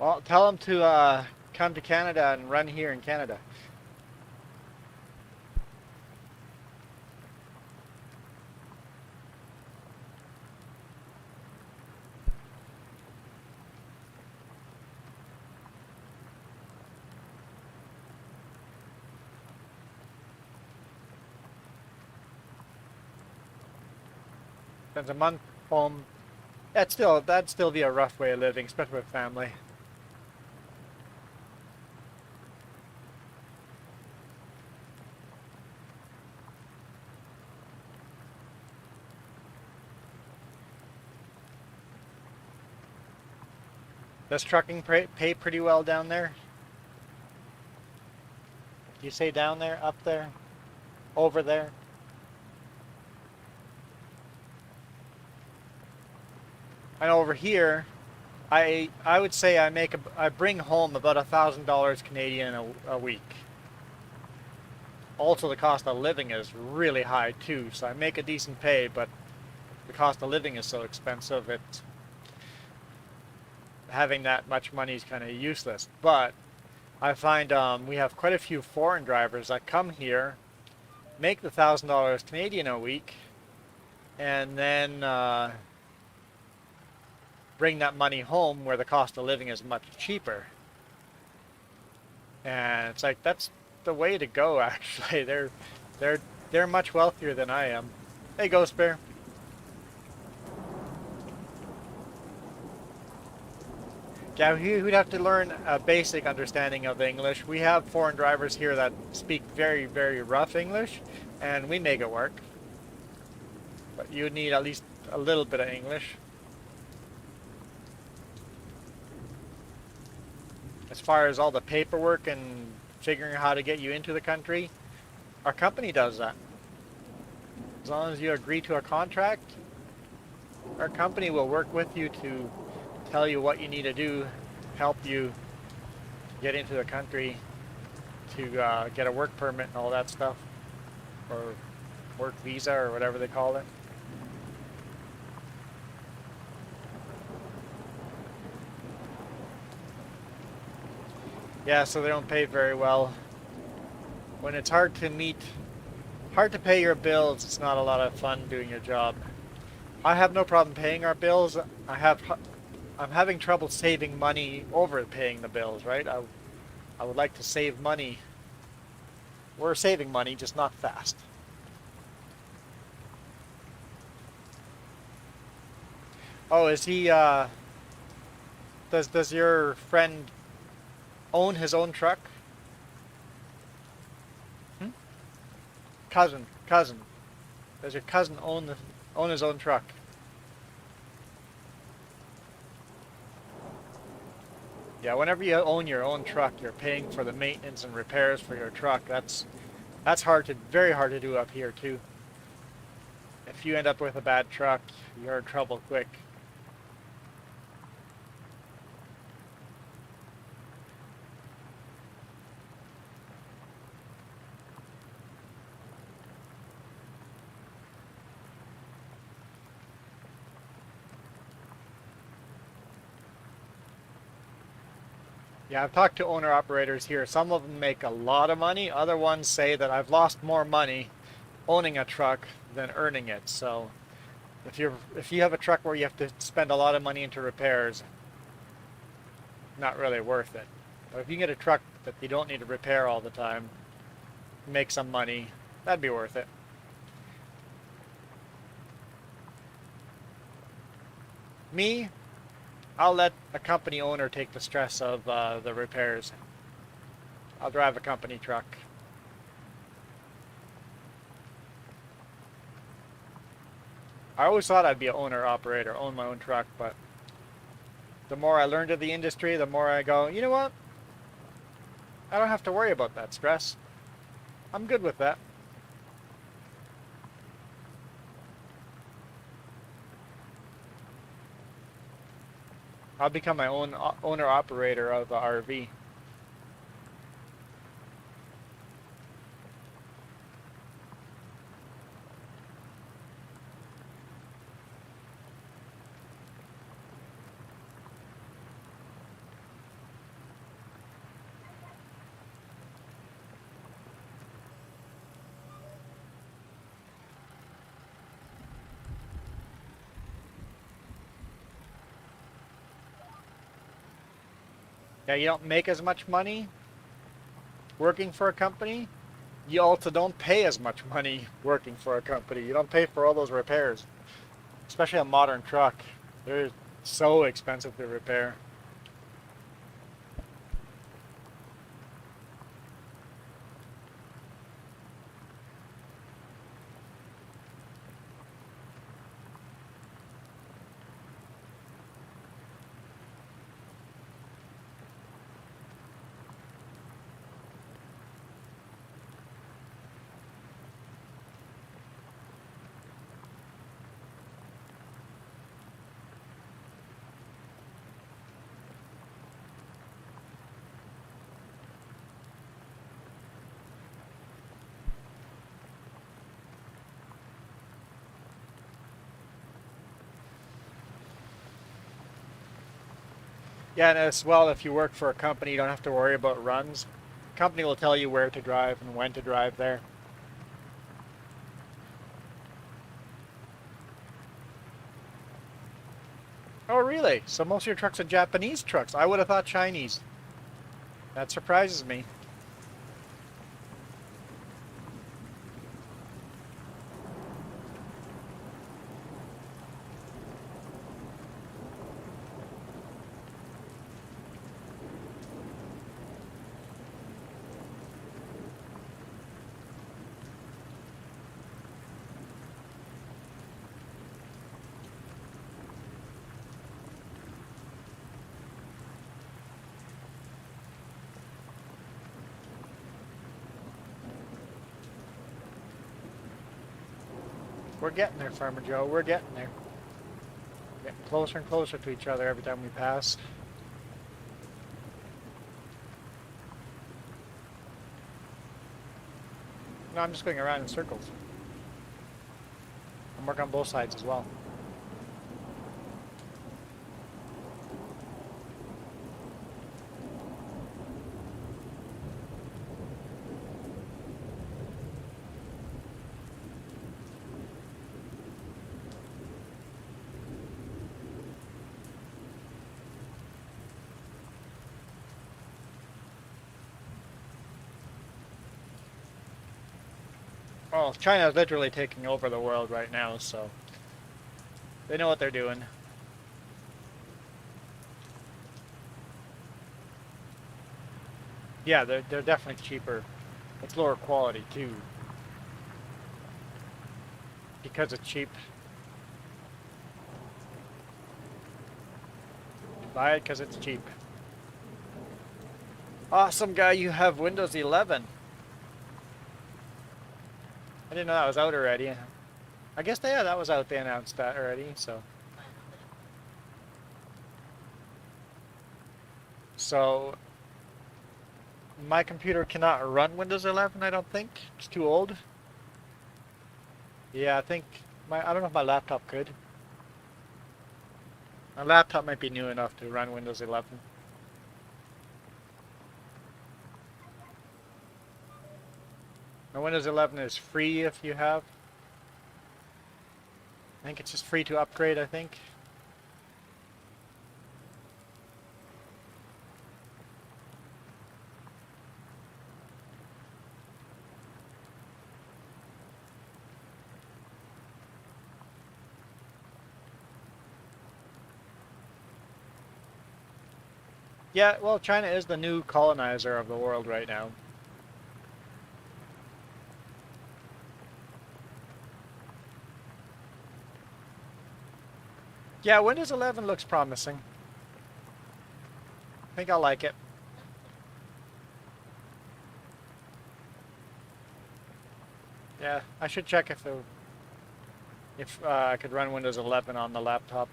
Well, tell them to come to Canada and run here in Canada. Spends a month home. That'd still be a rough way of living, especially with family. Does trucking pay pretty well down there? Do you say down there, up there, over there? And over here, I would say I bring home about $1,000 Canadian a week. Also, the cost of living is really high too, so I make a decent pay, but the cost of living is so expensive, having that much money is kind of useless. But I find we have quite a few foreign drivers that come here, make the $1,000 Canadian a week, and then bring that money home where the cost of living is much cheaper. And it's like that's the way to go. Actually, they're much wealthier than I am. Hey, Ghost Bear. Yeah, we'd have to learn a basic understanding of English. We have foreign drivers here that speak very, very rough English, and we make it work. But you need at least a little bit of English. As far as all the paperwork and figuring out how to get you into the country, our company does that. As long as you agree to a contract, our company will work with you to tell you what you need to do, help you get into the country, to get a work permit and all that stuff, or work visa or whatever they call it. Yeah, so they don't pay very well. When it's hard to pay your bills, it's not a lot of fun doing your job. I have no problem paying our bills. I'm having trouble saving money over paying the bills, right? I would like to save money. We're saving money, just not fast. Oh, is he, does your friend own his own truck? Hmm? Cousin. Does your cousin own his own truck? Yeah, whenever you own your own truck, you're paying for the maintenance and repairs for your truck. That's very hard to do up here too. If you end up with a bad truck, you're in trouble quick. Yeah, I've talked to owner operators here. Some of them make a lot of money. Other ones say that I've lost more money owning a truck than earning it. So if you have a truck where you have to spend a lot of money into repairs, not really worth it. But if you get a truck that you don't need to repair all the time, make some money, that'd be worth it. Me, I'll let a company owner take the stress of the repairs. I'll drive a company truck. I always thought I'd be an owner operator, own my own truck, but the more I learned of the industry, the more I go, you know what? I don't have to worry about that stress. I'm good with that. I'll become my own owner operator of the RV. Yeah, you don't make as much money working for a company. You also don't pay as much money working for a company. You don't pay for all those repairs, especially a modern truck. They're so expensive to repair. Yeah, and as well, if you work for a company, you don't have to worry about runs. The company will tell you where to drive and when to drive there. Oh, really? So most of your trucks are Japanese trucks. I would have thought Chinese. That surprises me. We're getting there, Farmer Joe. We're getting there. Getting closer and closer to each other every time we pass. No, I'm just going around in circles. I'm working on both sides as well. Well, China is literally taking over the world right now, so they know what they're doing. Yeah, they're definitely cheaper. It's lower quality too, because it's cheap. Buy it because it's cheap. Awesome guy, you have Windows 11. I didn't know that was out already. I guess yeah, that was out. They announced that already, so. So my computer cannot run Windows 11, I don't think. It's too old. Yeah, I think I don't know if my laptop could. My laptop might be new enough to run Windows 11. Now Windows 11 is free if you have. I think it's just free to upgrade, I think. Yeah, well, China is the new colonizer of the world right now. Yeah, Windows 11 looks promising. I think I'll like it. Yeah, I should check if I could run Windows 11 on the laptop.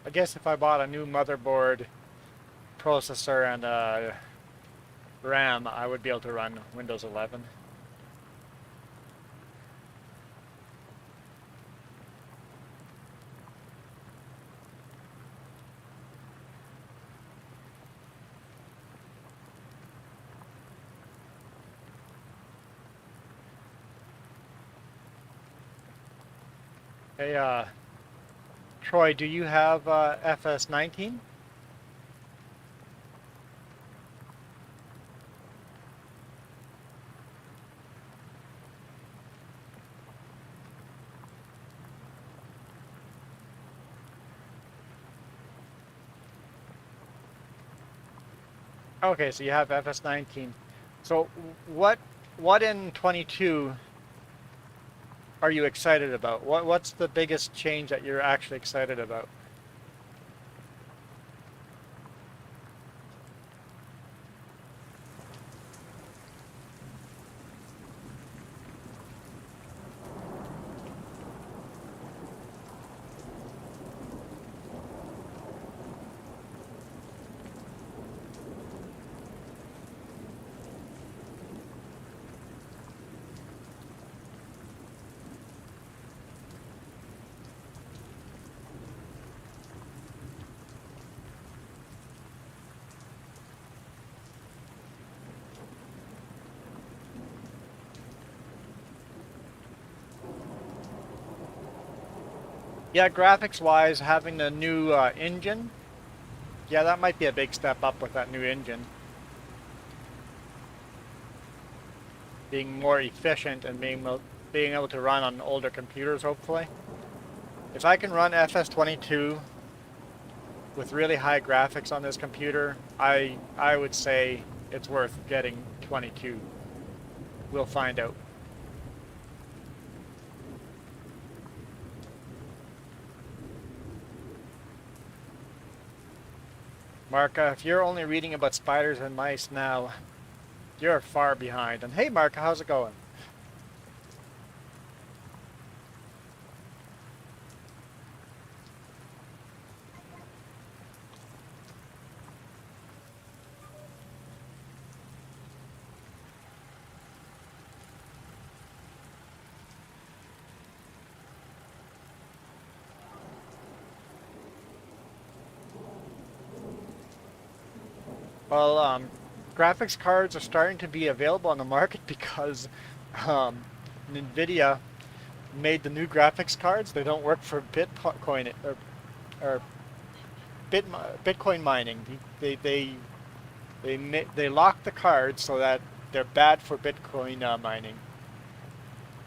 I guess if I bought a new motherboard, processor, and RAM, I would be able to run Windows 11. Hey, Troy, do you have FS19? Okay, so you have FS19. So what in 22 are you excited about? What's the biggest change that you're actually excited about? Yeah, graphics wise, having the new engine, yeah, that might be a big step up with that new engine. Being more efficient and being able to run on older computers, hopefully. If I can run FS22 with really high graphics on this computer, I would say it's worth getting 22. We'll find out. Marka, if you're only reading about spiders and mice now, you're far behind. And hey, Marka, how's it going? Well, graphics cards are starting to be available on the market because um, NVIDIA made the new graphics cards. They don't work for Bitcoin or Bitcoin mining. They lock the cards so that they're bad for Bitcoin mining,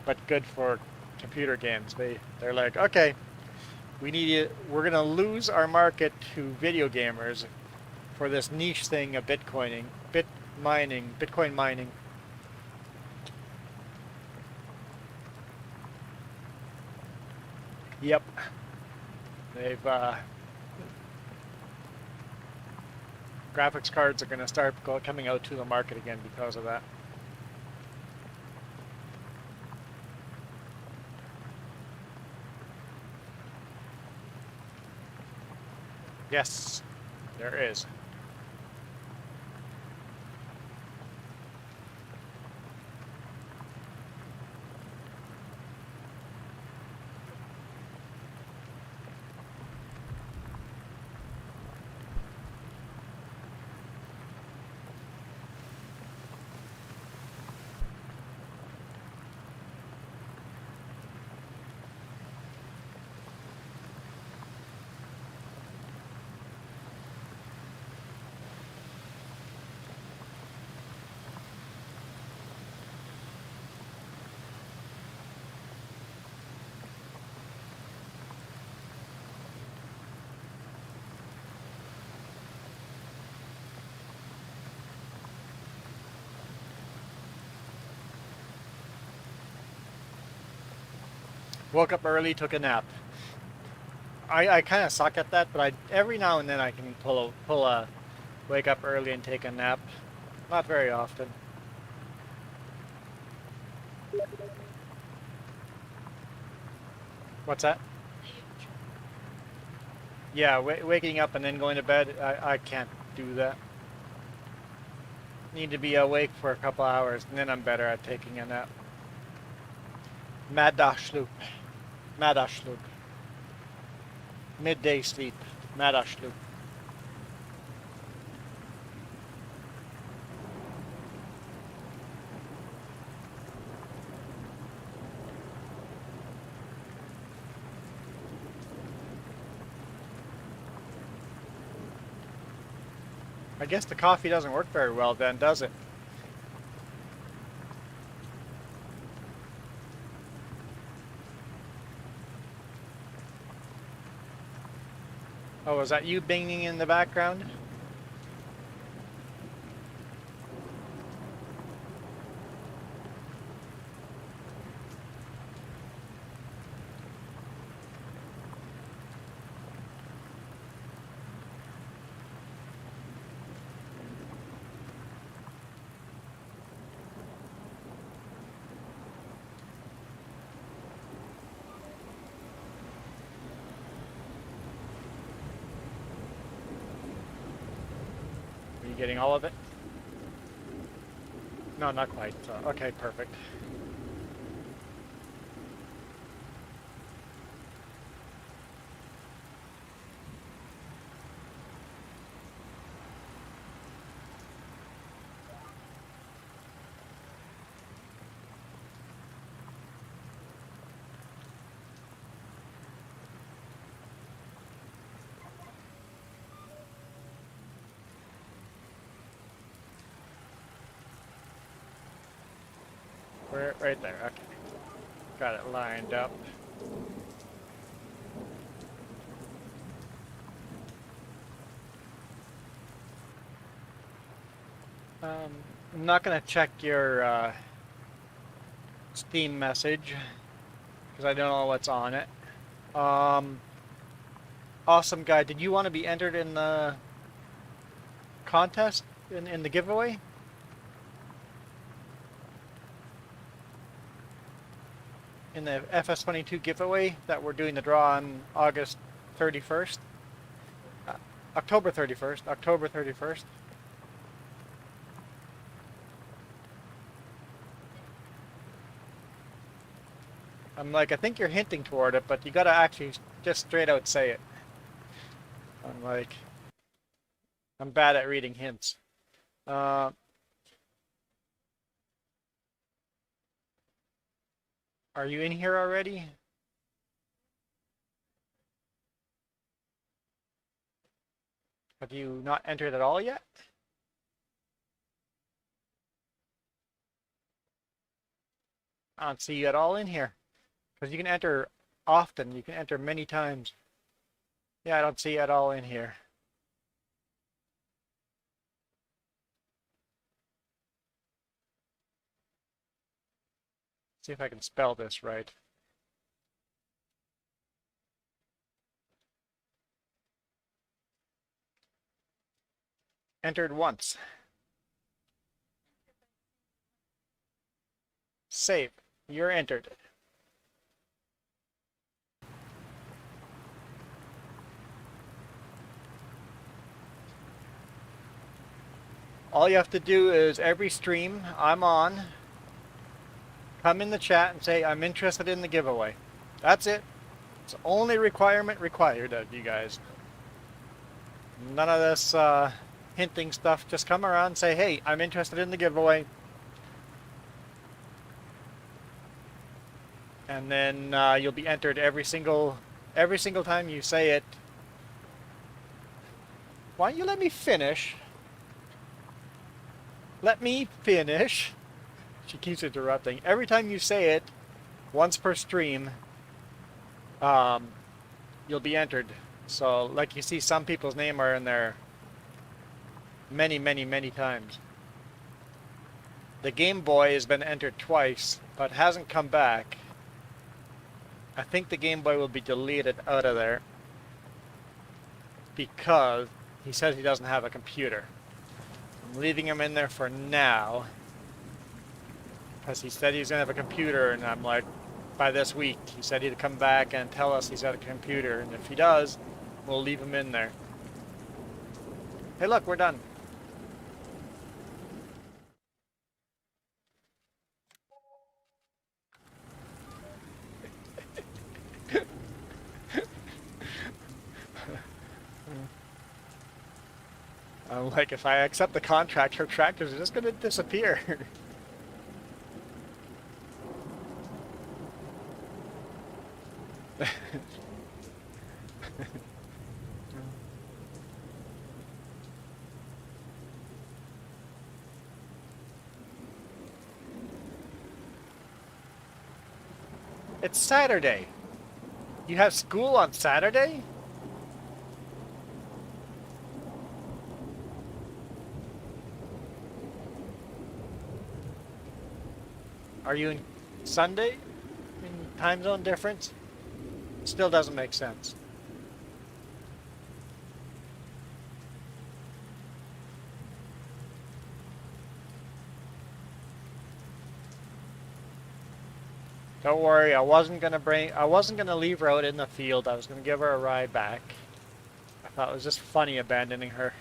but good for computer games. They're like, okay, we need it. We're gonna lose our market to video gamers for this niche thing of Bitcoin mining. Yep, they've graphics cards are going to start coming out to the market again because of that. Yes, there is. Woke up early, took a nap. I kind of suck at that, but every now and then I can pull a wake up early and take a nap. Not very often. What's that? Yeah, waking up and then going to bed, I can't do that. Need to be awake for a couple hours, and then I'm better at taking a nap. Middagssloop. Middagssloop. Midday sleep. Middagssloop. guess the coffee doesn't work very well then, does it? Oh, is that you binging in the background? Are you getting all of it? No, not quite. Okay, perfect. We're right there. Okay. Got it lined up. I'm not gonna check your Steam message because I don't know what's on it. Awesome guy, did you want to be entered in the contest in the giveaway? In the FS22 giveaway that we're doing the draw on August 31st? October 31st. October 31st. I'm like, I think you're hinting toward it, but you gotta actually just straight out say it. I'm like, I'm bad at reading hints. Are you in here already? Have you not entered at all yet? I don't see you at all in here. Because you can enter often. You can enter many times. Yeah, I don't see you at all in here. See if I can spell this right. Entered once. Save. You're entered. All you have to do is every stream I'm on, come in the chat and say, I'm interested in the giveaway. That's it. It's the only requirement required of you guys. None of this hinting stuff. Just come around and say, hey, I'm interested in the giveaway. And then you'll be entered every single time you say it. Why don't you let me finish? Let me finish. She keeps interrupting. Every time you say it, once per stream, you'll be entered. So, like you see, some people's name are in there many, many, many times. The Game Boy has been entered twice, but hasn't come back. I think the Game Boy will be deleted out of there because he says he doesn't have a computer. I'm leaving him in there for now because he said he's going to have a computer, and I'm like, by this week. He said he'd come back and tell us he's got a computer, and if he does, we'll leave him in there. Hey, look, we're done. I'm like, if I accept the contract, her tractors are just going to disappear. It's Saturday. You have school on Saturday? Are you in Sunday? In time zone difference? Still doesn't make sense. Don't worry, I wasn't gonna leave her out in the field. I was gonna give her a ride back. I thought it was just funny abandoning her.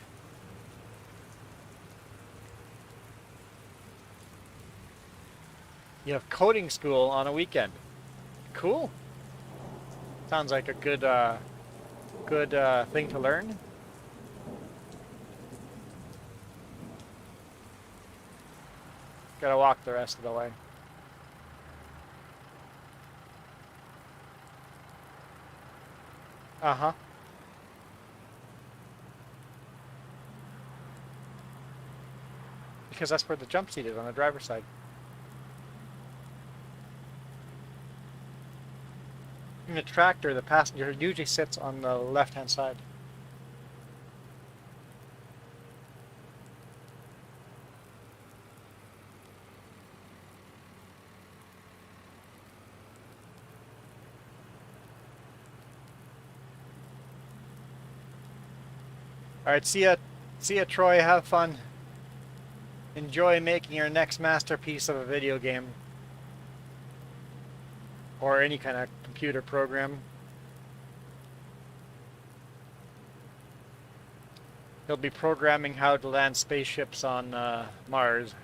You have coding school on a weekend. Cool. Sounds like a good thing to learn. Gotta walk the rest of the way. Uh-huh. Because that's where the jump seat is, on the driver's side. In a tractor, the passenger usually sits on the left-hand side. All right, see ya, Troy. Have fun. Enjoy making your next masterpiece of a video game or any kind of computer program. He'll be programming how to land spaceships on Mars.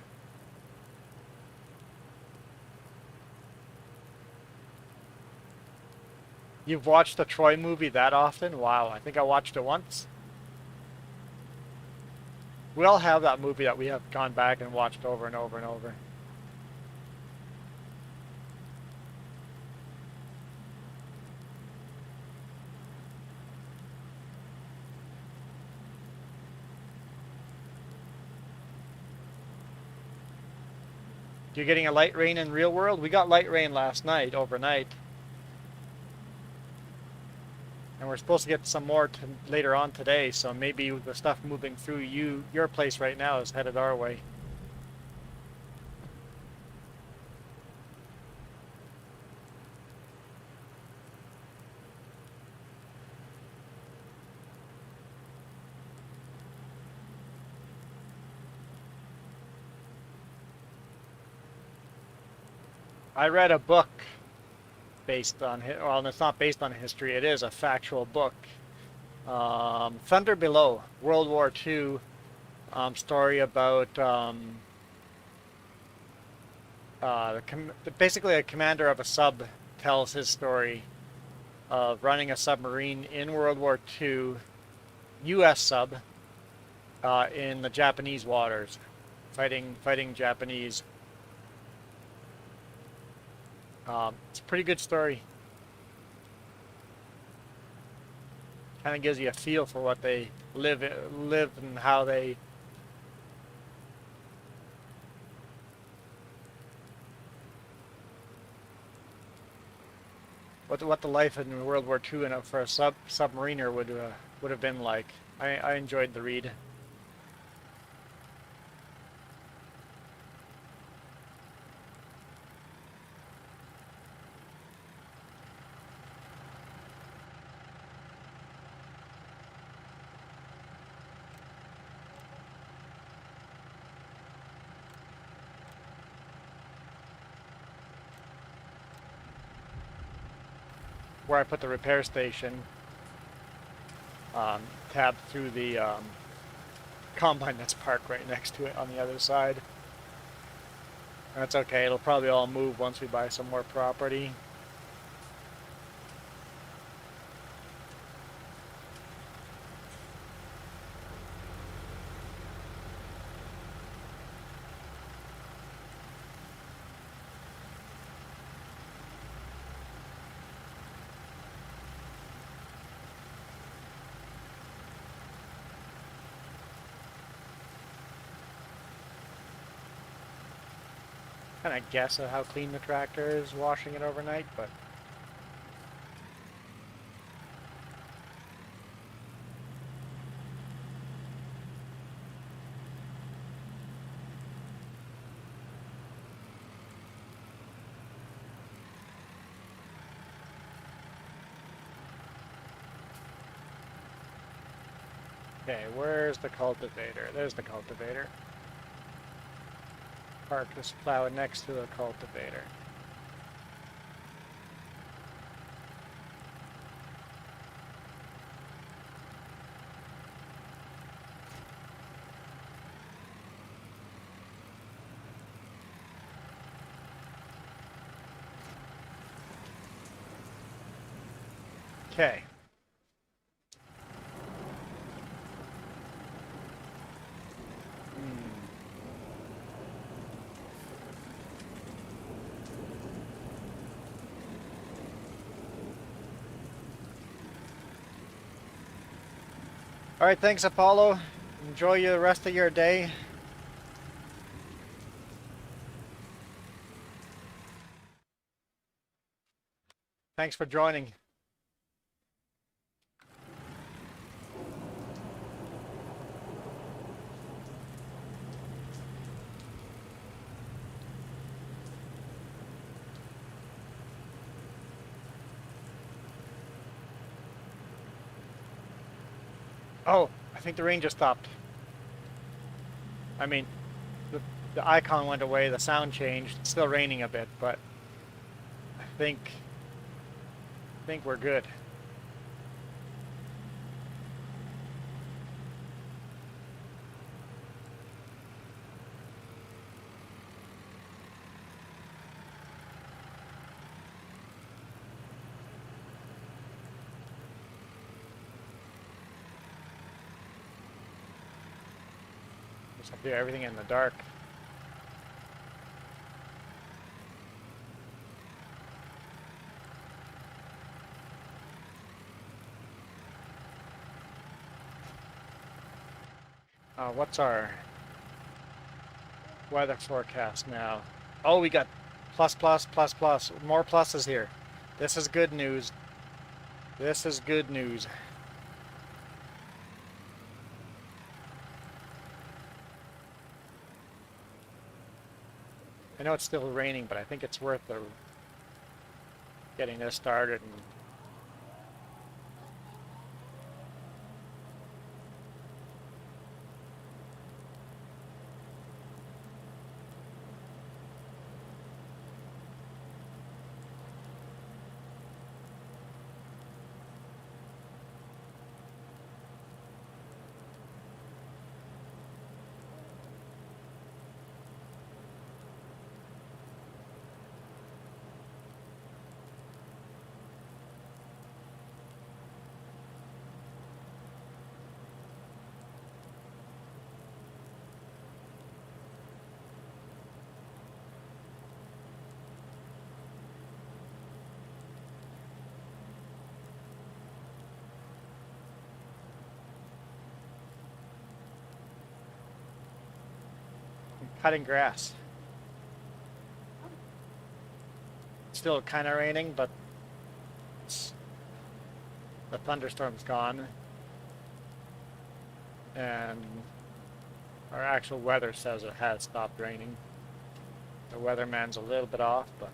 You've watched the Troy movie that often? Wow, I think I watched it once. We all have that movie that we have gone back and watched over and over and over. You're getting a light rain in real world? We got light rain last night, overnight. And we're supposed to get some more later on today, so maybe the stuff moving through your place right now is headed our way. I read a book based on, well, it's not based on history, it is a factual book. Thunder Below, World War II story about basically a commander of a sub tells his story of running a submarine in World War II, U.S. sub, in the Japanese waters, fighting Japanese. It's a pretty good story. Kind of gives you a feel for what they live and how they what the life in World War II and for a submariner would have been like. I enjoyed the read. Where I put the repair station, tab through the combine that's parked right next to it on the other side. That's okay, it'll probably all move once we buy some more property. kind of guess at how clean the tractor is washing it overnight, but okay, where's the cultivator? There's the cultivator. Park this plow next to the cultivator. Okay. All right, thanks, Apollo. Enjoy the rest of your day. Thanks for joining. Oh, I think the rain just stopped. I mean, the icon went away, the sound changed. It's still raining a bit, but I think we're good. Just up here, everything in the dark. What's our weather forecast now? Oh, we got plus, plus, plus, plus. More pluses here. This is good news. This is good news. I know it's still raining, but I think it's worth getting this started. And cutting grass. It's still kind of raining, but the thunderstorm's gone. And our actual weather says it has stopped raining. The weatherman's a little bit off, but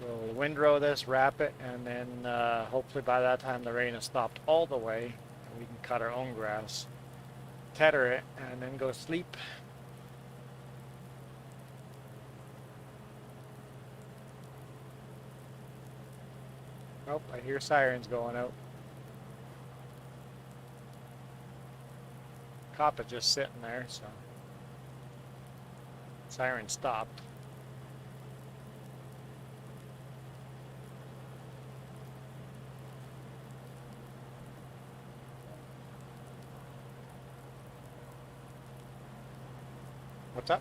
we'll windrow this, wrap it, and then hopefully by that time the rain has stopped all the way and we can cut our own grass, tether it, and then go sleep. Oh, I hear sirens going out. Cop is just sitting there, so siren stopped. What's up?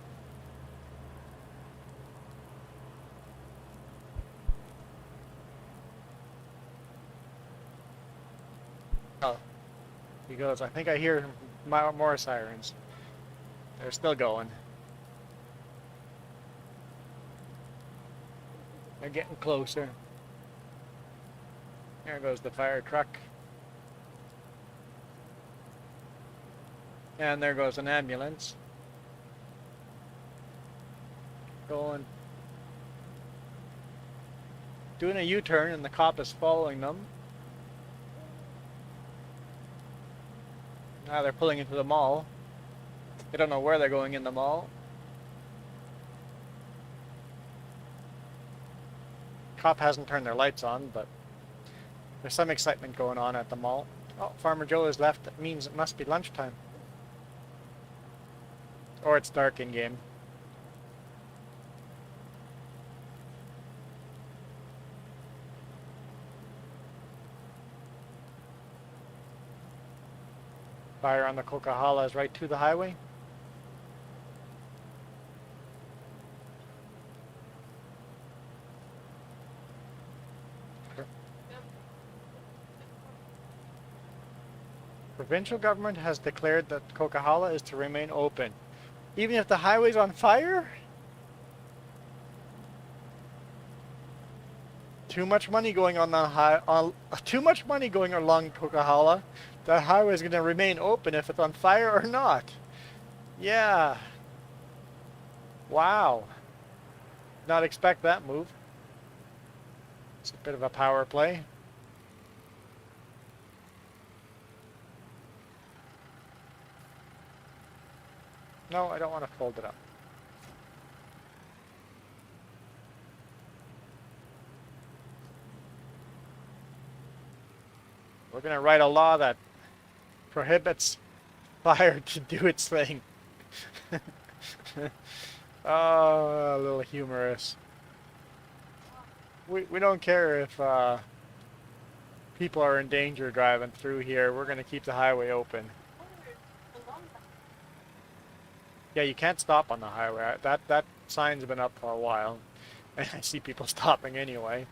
Oh, he goes, I think I hear more sirens. They're still going. They're getting closer. There goes the fire truck. And there goes an ambulance. Going. Doing a U-turn and the cop is following them. Now they're pulling into the mall. They don't know where they're going in the mall. Cop hasn't turned their lights on, but there's some excitement going on at the mall. Oh, Farmer Joe has left. That means it must be lunchtime. Or it's dark in game. Fire on the Coquihalla is right to the highway. Provincial government has declared that Coquihalla is to remain open, even if the highway's on fire? Too much money going on the too much money going along Coquihalla. The highway's going to remain open if it's on fire or not. Yeah. Wow. Not expect that move. It's a bit of a power play. No, I don't want to fold it up. We're going to write a law that prohibits fire to do its thing. Oh, a little humorous. We don't care if people are in danger driving through here. We're going to keep the highway open. Yeah, you can't stop on the highway. That sign's been up for a while, and I see people stopping anyway.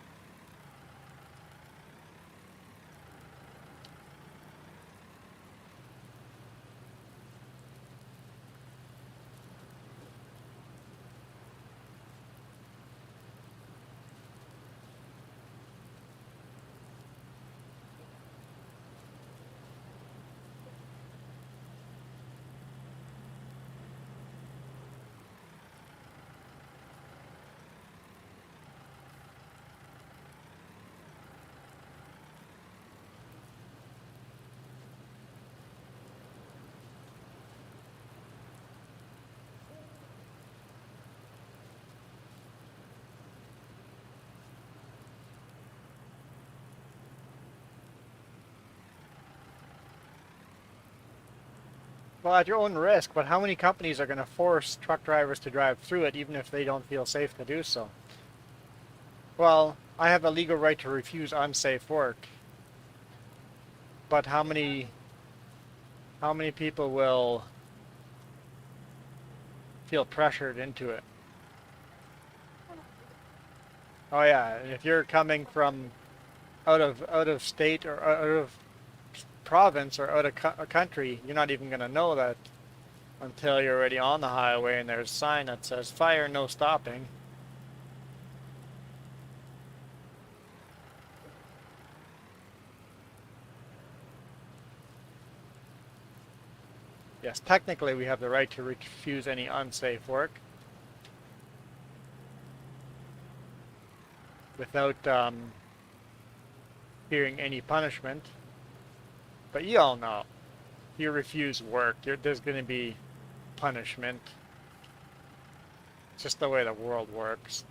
Well, at your own risk, but how many companies are going to force truck drivers to drive through it even if they don't feel safe to do so? Well, I have a legal right to refuse unsafe work. But how many people will feel pressured into it? Oh yeah, and if you're coming from out of state or out of province or out of country, you're not even going to know that until you're already on the highway and there's a sign that says fire, no stopping. Yes, technically we have the right to refuse any unsafe work without fearing any punishment. But you all know, if you refuse work, there's going to be punishment. It's just the way the world works.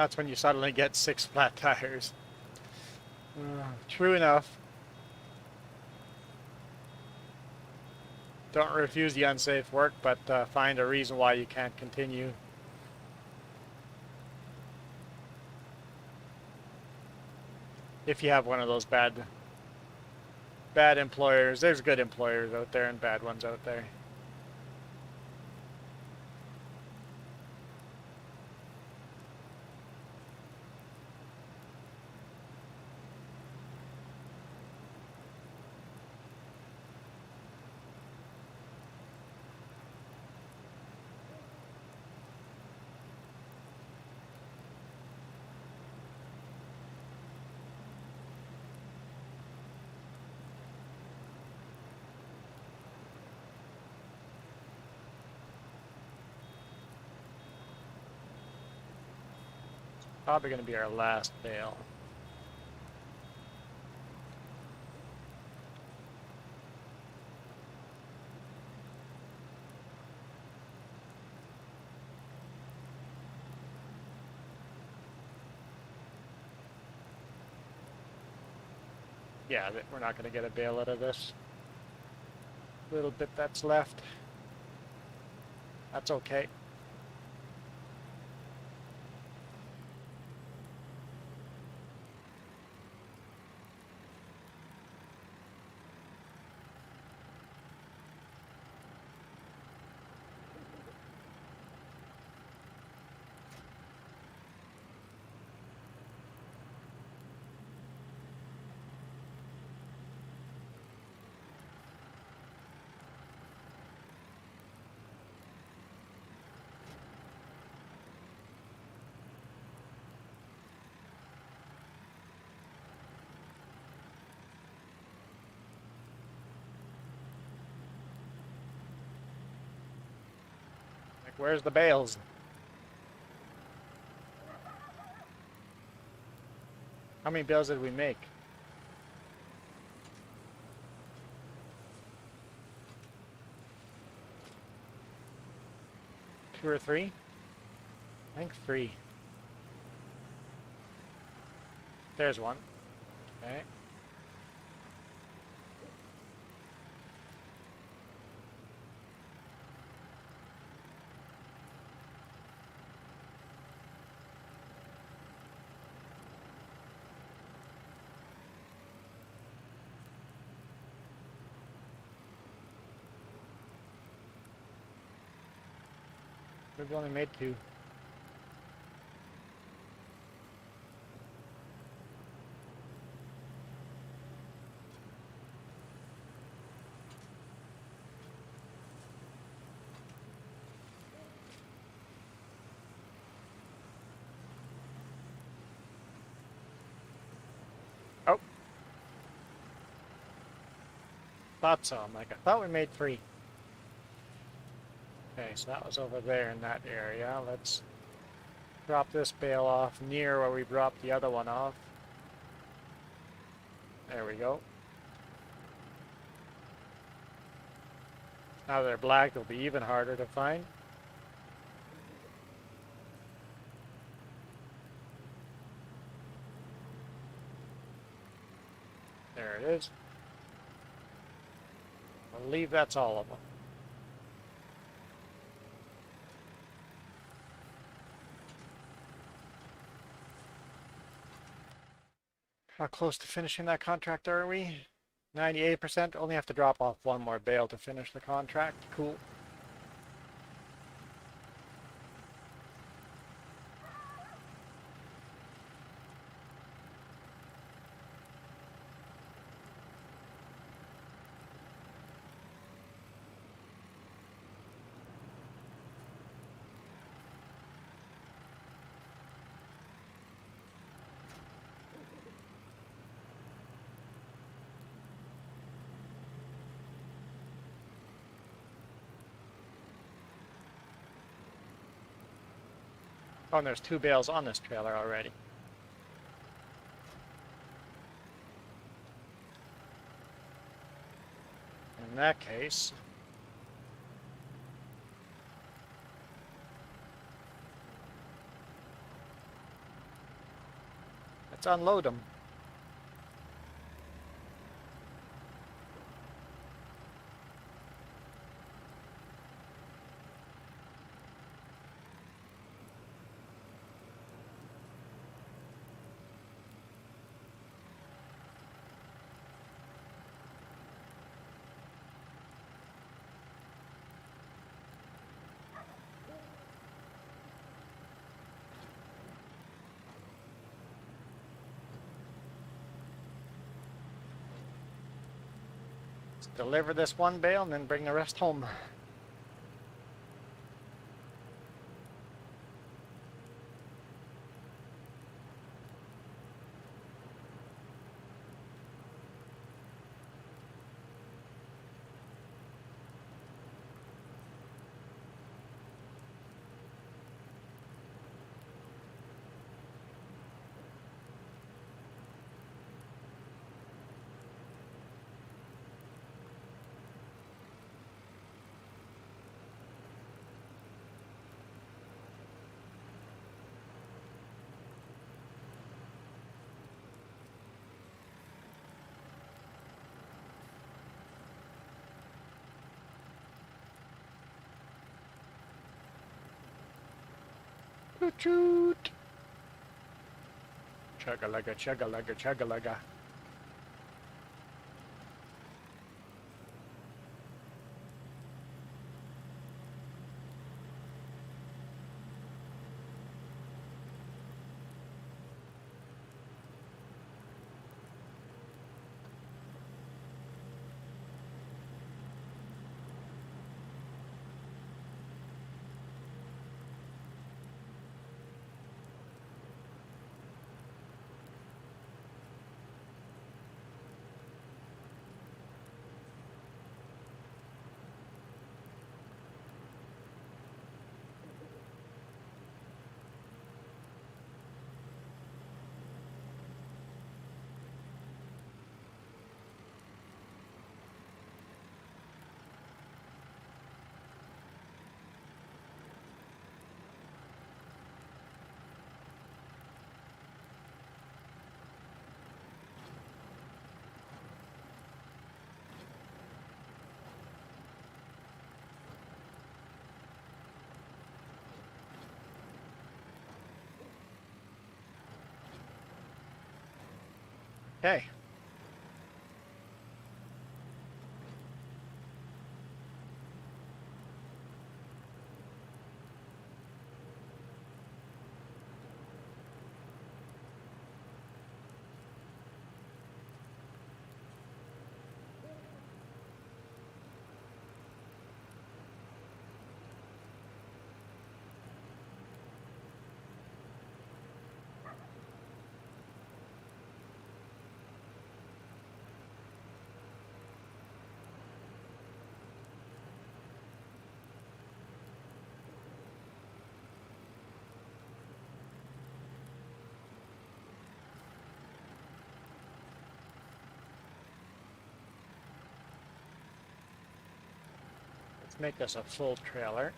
That's when you suddenly get 6 flat tires. True enough. Don't refuse the unsafe work, but find a reason why you can't continue. If you have one of those bad employers. There's good employers out there and bad ones out there. Probably going to be our last bale. Yeah, we're not going to get a bale out of this little bit that's left. That's okay. Like, where's the bales? How many bales did we make? 2 or 3? I think 3. There's one. Okay. We've only made 2. Oh. Thought so. I'm like, I thought we made 3. Okay, so that was over there in that area. Let's drop this bale off near where we dropped the other one off. There we go. Now they're black, they'll be even harder to find. There it is. I believe that's all of them. How close to finishing that contract are we? 98%. Only have to drop off one more bale to finish the contract. Cool. Oh, and there's 2 bales on this trailer already. In that case, Let's unload them. Deliver this one bale and then bring the rest home. Toot toot. Chugga-lugga, chugga-lugga, chugga-lugga. Okay. Let's make this a full trailer.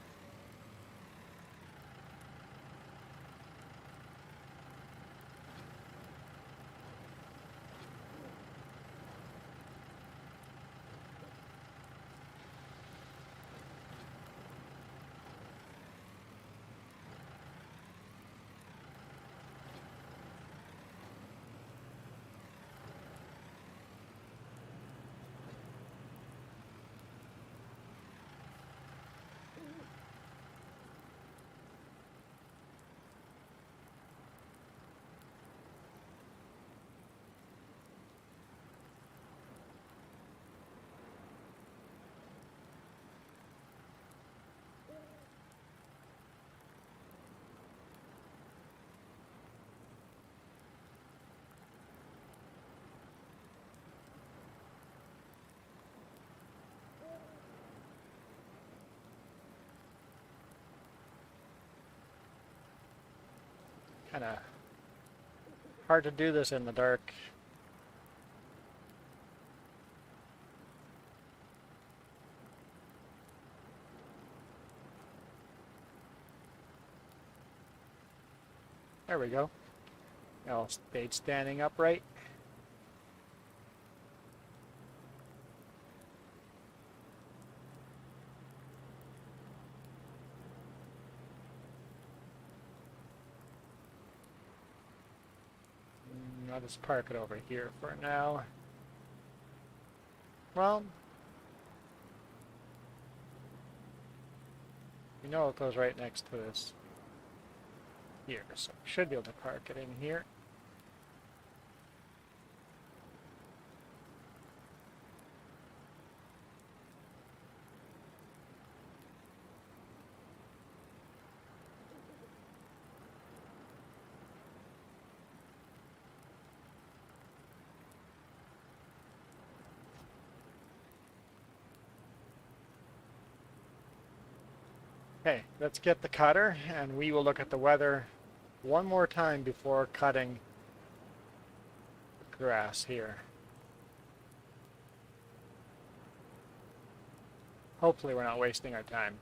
Kind of hard to do this in the dark. There we go. All stayed standing upright. I'll just park it over here for now. Well, you know it goes right next to this here, so we should be able to park it in here. Okay, let's get the cutter and we will look at the weather one more time before cutting the grass here. Hopefully we're not wasting our time.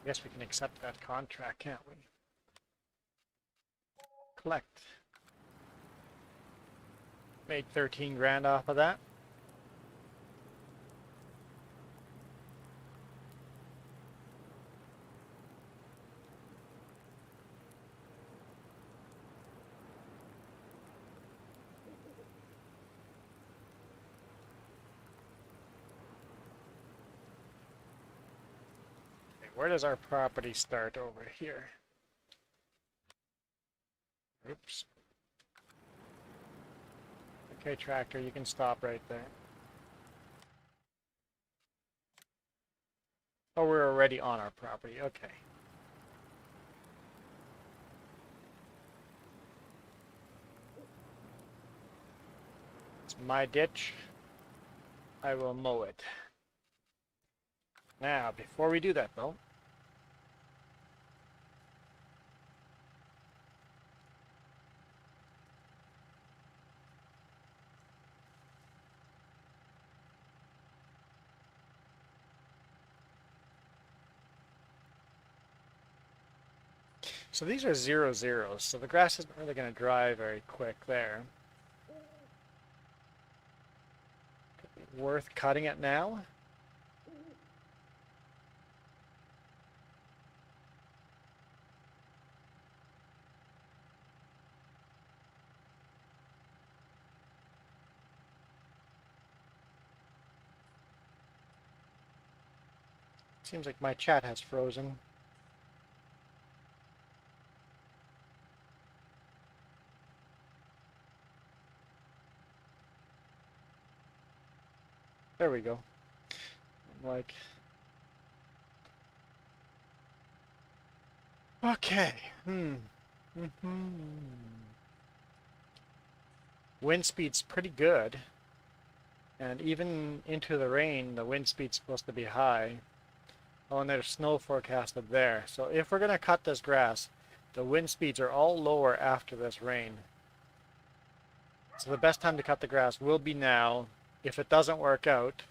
I guess we can accept that contract, can't we? Collect. Made 13 grand off of that. Where does our property start over here? Oops. Okay, tractor, you can stop right there. Oh, we're already on our property. Okay. It's my ditch. I will mow it. Now, before we do that, though, so these are 0, 0s, so the grass isn't really going to dry very quick there. Worth cutting it now? Seems like my chat has frozen. There we go. I'm like, okay. Wind speed's pretty good. And even into the rain, the wind speed's supposed to be high. Oh, and there's snow forecasted there. So if we're going to cut this grass, the wind speeds are all lower after this rain. So the best time to cut the grass will be now. If it doesn't work out,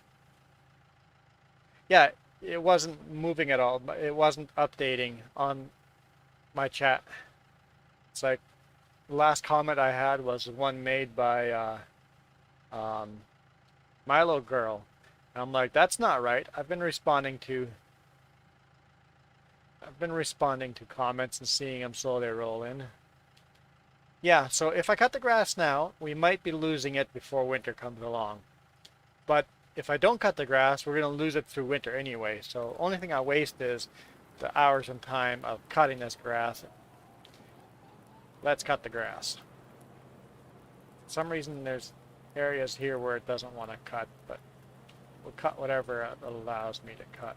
yeah, it wasn't moving at all. It wasn't updating on my chat. It's like the last comment I had was one made by Milo Girl. And I'm like, that's not right. I've been responding to comments and seeing them slowly roll in. Yeah, so if I cut the grass now, we might be losing it before winter comes along. But if I don't cut the grass, we're going to lose it through winter anyway. So only thing I waste is the hours and time of cutting this grass. Let's cut the grass. For some reason there's areas here where it doesn't want to cut, but we'll cut whatever it allows me to cut.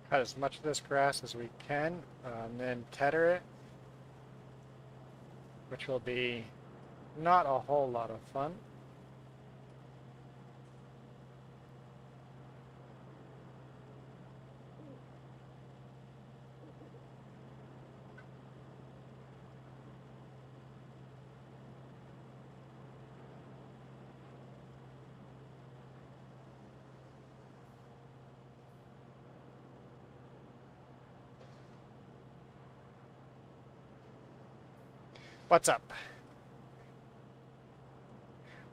Cut as much of this grass as we can, and then tether it, which will be not a whole lot of fun. What's up?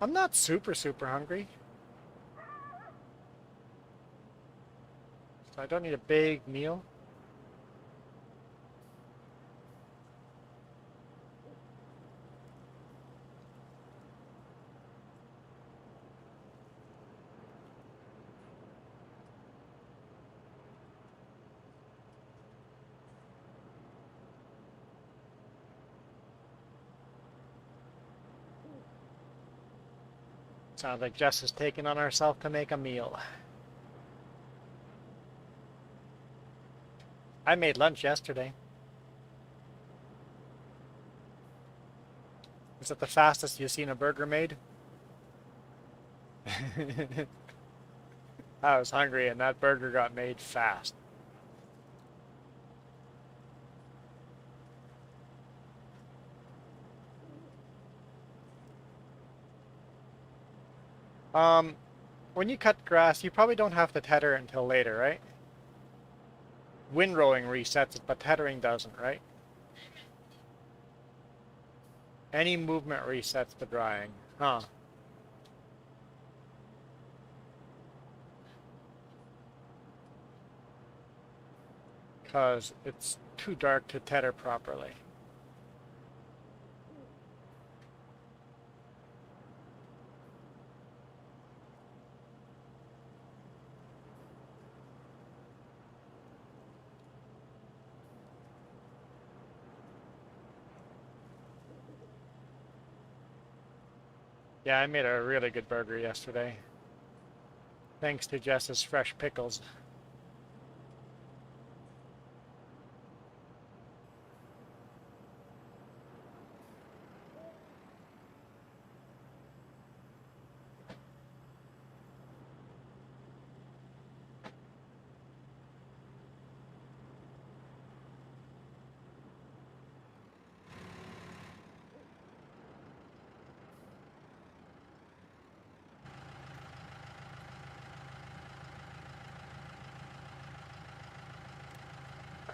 I'm not super hungry, so I don't need a big meal. Sounds like Jess is taking on herself to make a meal. I made lunch yesterday. Is that the fastest you've seen a burger made? I was hungry and that burger got made fast. When you cut grass, you probably don't have to tether until later, right? Windrowing resets it, but tethering doesn't, right? Any movement resets the drying. Huh. Because it's too dark to tether properly. Yeah, I made a really good burger yesterday. Thanks to Jess's fresh pickles.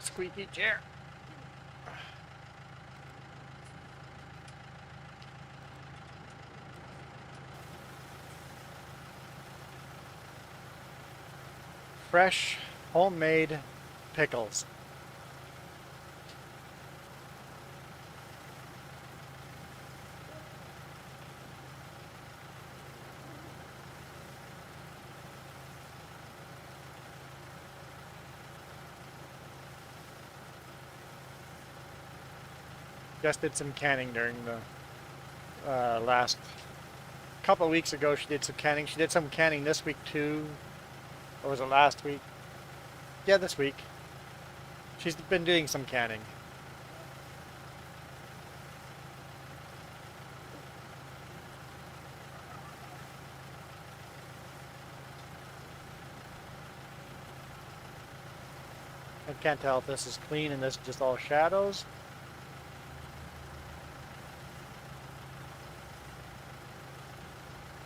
Squeaky chair. Fresh, homemade pickles. Just did some canning during the last couple of weeks ago. She did some canning. She did some canning this week too. Or was it last week? Yeah, this week. She's been doing some canning. I can't tell if this is clean and this is just all shadows.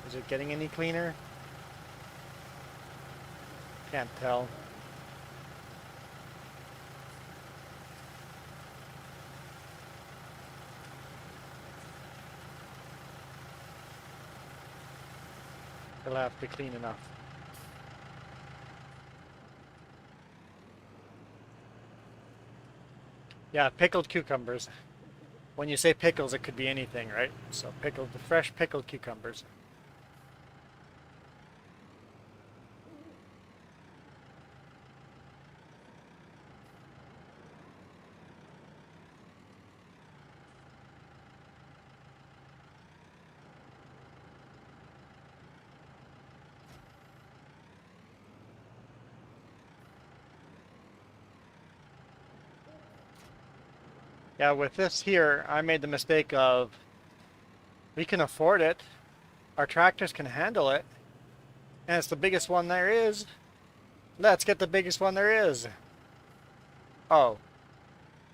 Is it getting any cleaner? Can't tell. It'll have to be clean enough. Yeah, pickled cucumbers. When you say pickles, it could be anything, right? So pickled, fresh pickled cucumbers. Yeah, with this here, I made the mistake of, we can afford it. Our tractors can handle it. And it's the biggest one there is. Let's get the biggest one there is. Oh,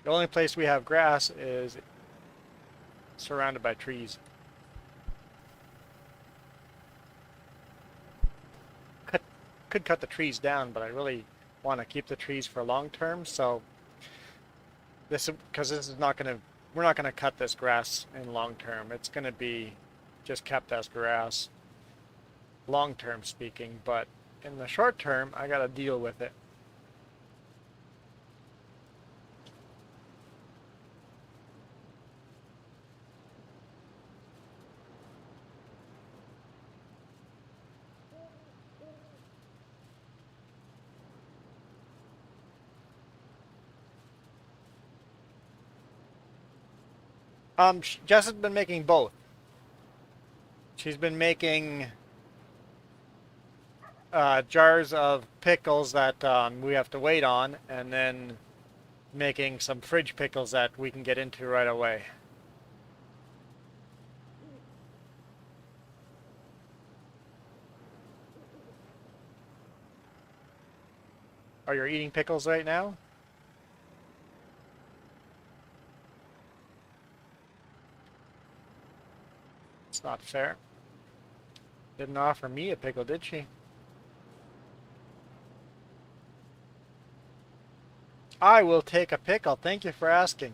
the only place we have grass is surrounded by trees. Could cut the trees down, but I really want to keep the trees for long term, so because this is not going to, we're not going to cut this grass in long term. It's going to be just kept as grass, long term speaking, but in the short term, I got to deal with it. Jess has been making both. She's been making jars of pickles that we have to wait on, and then making some fridge pickles that we can get into right away. Are you eating pickles right now? It's not fair. Didn't offer me a pickle, did she? I will take a pickle. Thank you for asking.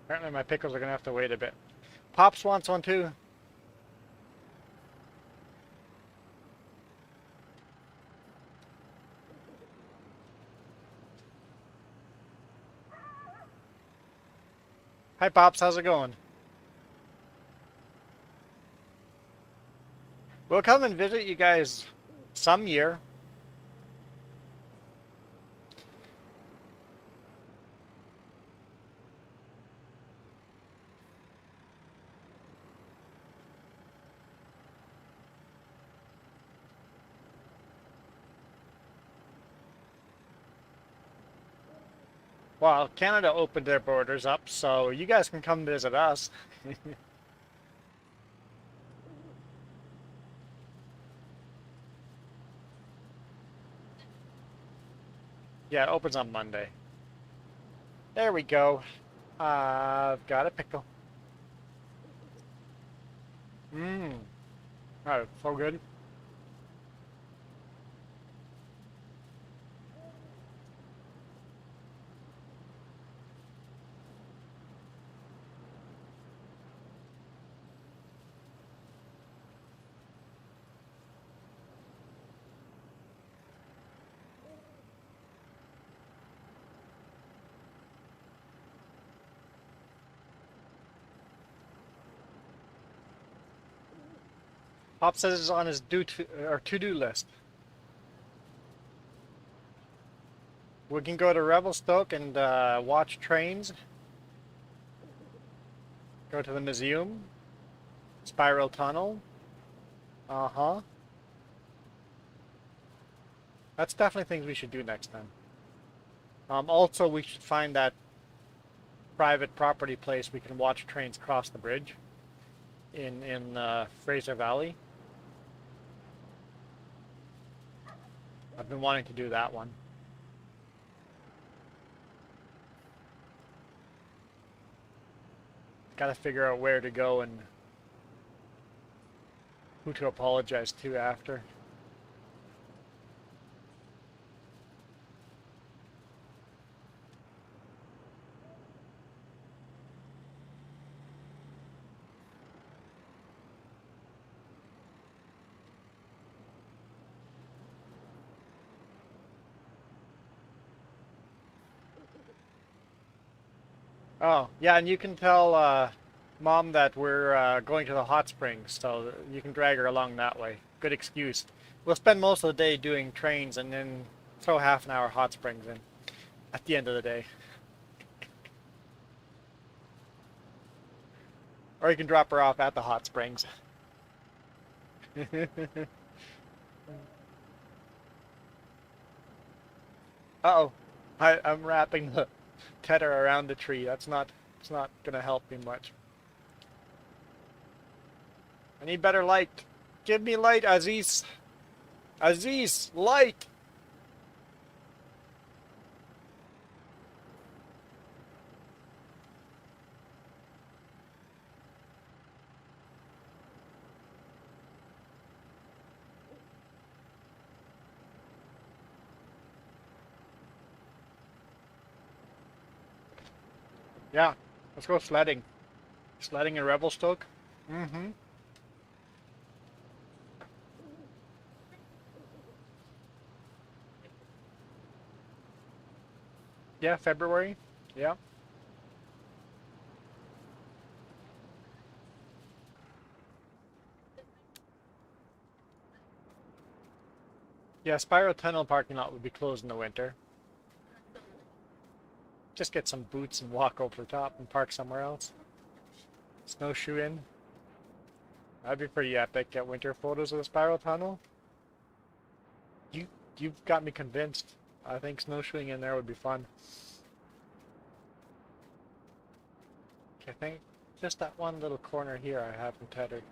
Apparently my pickles are going to have to wait a bit. Pops wants one too. Hi Pops, how's it going? We'll come and visit you guys some year. Well, Canada opened their borders up, so you guys can come visit us. Yeah, it opens on Monday. There we go. I've got a pickle. Mmm. Oh, so good. Pop says it's on his to-do list. We can go to Revelstoke and watch trains. Go to the museum. Spiral Tunnel. Uh-huh. That's definitely things we should do next time. Also, we should find that private property place we can watch trains cross the bridge in Fraser Valley. I've been wanting to do that one. Gotta figure out where to go and who to apologize to after. Oh, yeah, and you can tell Mom that we're going to the hot springs, so you can drag her along that way. Good excuse. We'll spend most of the day doing trains and then throw half an hour hot springs in at the end of the day. Or you can drop her off at the hot springs. Uh-oh. I'm wrapping the tether around the tree. It's not gonna help me much. I need better light. Give me light, Aziz. Aziz, light! Yeah, let's go sledding. Sledding in Revelstoke? Mm-hmm. Yeah, February. Yeah. Yeah, Spiral Tunnel parking lot would be closed in the winter. Just get some boots and walk over the top and park somewhere else. Snowshoe in. That'd be pretty epic. Get winter photos of the Spiral Tunnel. You, you've got me convinced. I think snowshoeing in there would be fun. I think just that one little corner here I haven't tethered.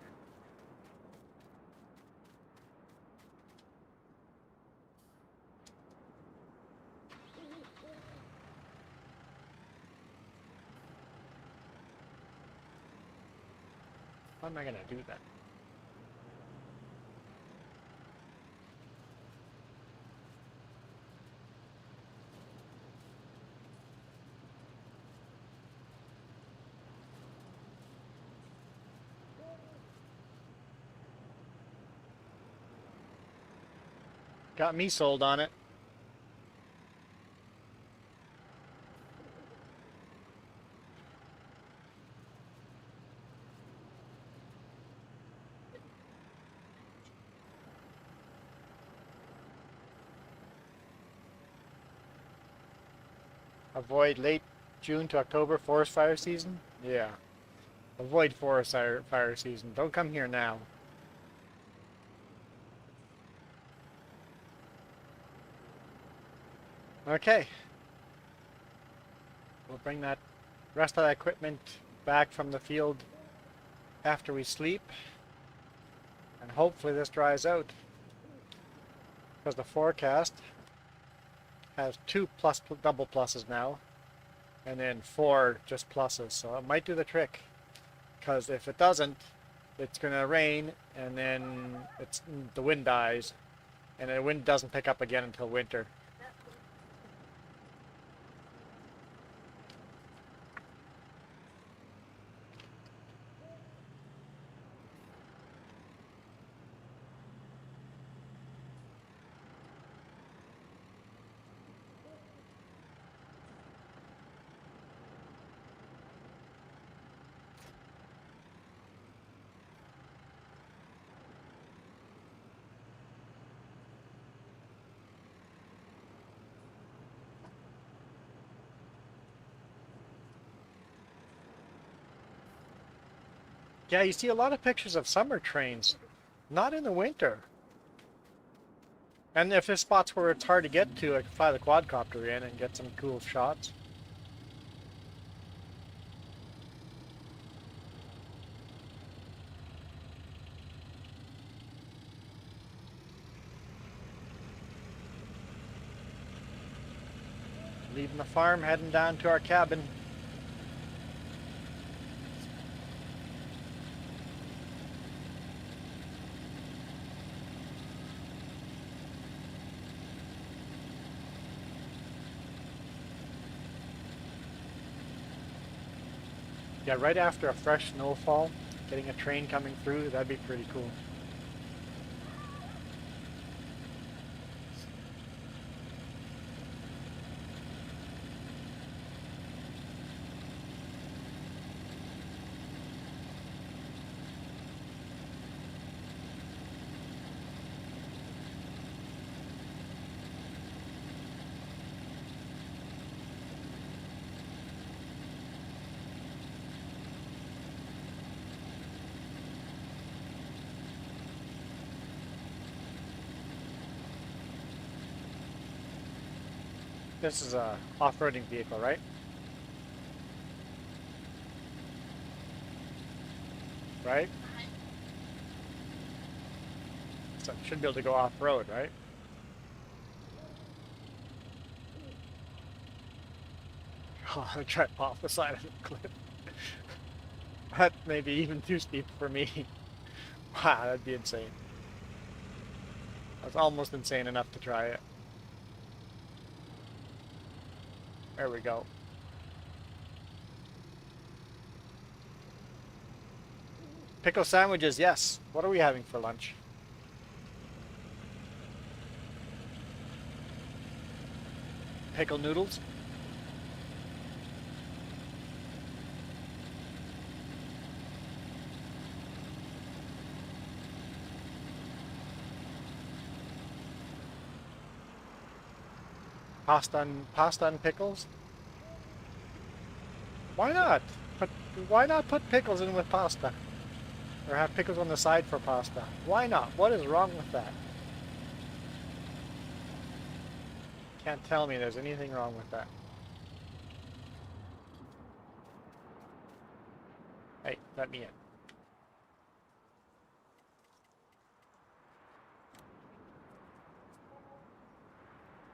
How am I gonna do that? Got me sold on it. Avoid late June to October forest fire season? Yeah. Avoid forest fire season. Don't come here now. Okay. We'll bring that rest of that equipment back from the field after we sleep. And hopefully this dries out. Because the forecast has 2 double pluses now. And then 4 just pluses. So it might do the trick. Because if it doesn't, it's going to rain and then the wind dies. And the wind doesn't pick up again until winter. Yeah, you see a lot of pictures of summer trains, not in the winter. And if there's spots where it's hard to get to, I can fly the quadcopter in and get some cool shots. Leaving the farm, heading down to our cabin. Yeah, right after a fresh snowfall, getting a train coming through, that'd be pretty cool. This is a off-roading vehicle, right? Right? So it should be able to go off-road, right? Oh, I'll try to pop off the side of the cliff. That may be even too steep for me. Wow, that'd be insane. That's almost insane enough to try it. There we go. Pickle sandwiches, yes. What are we having for lunch? Pickle noodles? Pasta and pickles? Why not? But why not put pickles in with pasta? Or have pickles on the side for pasta? Why not? What is wrong with that? Can't tell me there's anything wrong with that. Hey, let me in.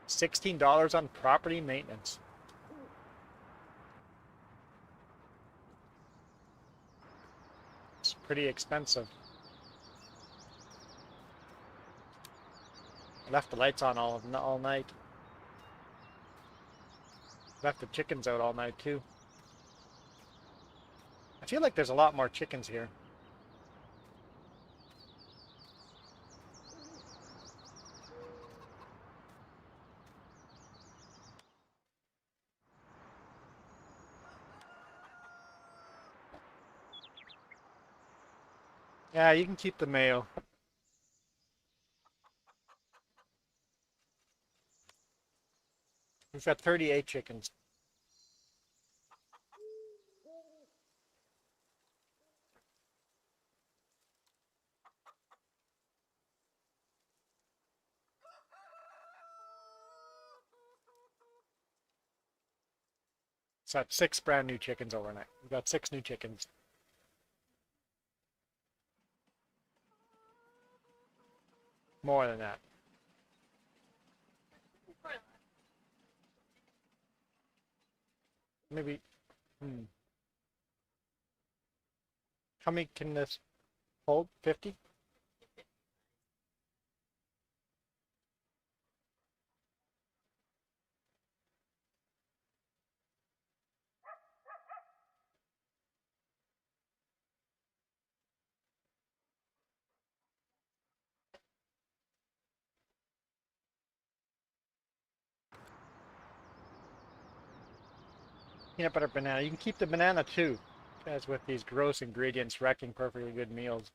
$16 on property maintenance. It's pretty expensive. I left the lights on all night. Left the chickens out all night too. I feel like there's a lot more chickens here. Yeah, you can keep the mayo. We've got 38 chickens. So that's 6 brand new chickens overnight. We've got 6 new chickens. More than that. Maybe. How many can this hold? 50? Peanut butter banana. You can keep the banana too. As with these gross ingredients wrecking perfectly good meals.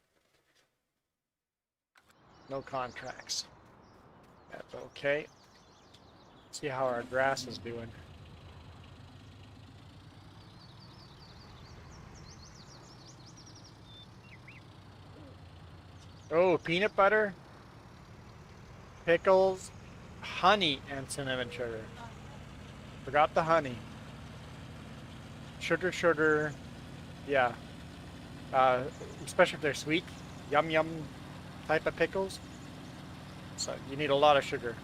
No contracts. That's okay. See how our grass is doing. Oh, peanut butter, pickles, honey, and cinnamon sugar. Forgot the honey. Sugar. Yeah. Especially if they're sweet. Yum yum type of pickles. So you need a lot of sugar.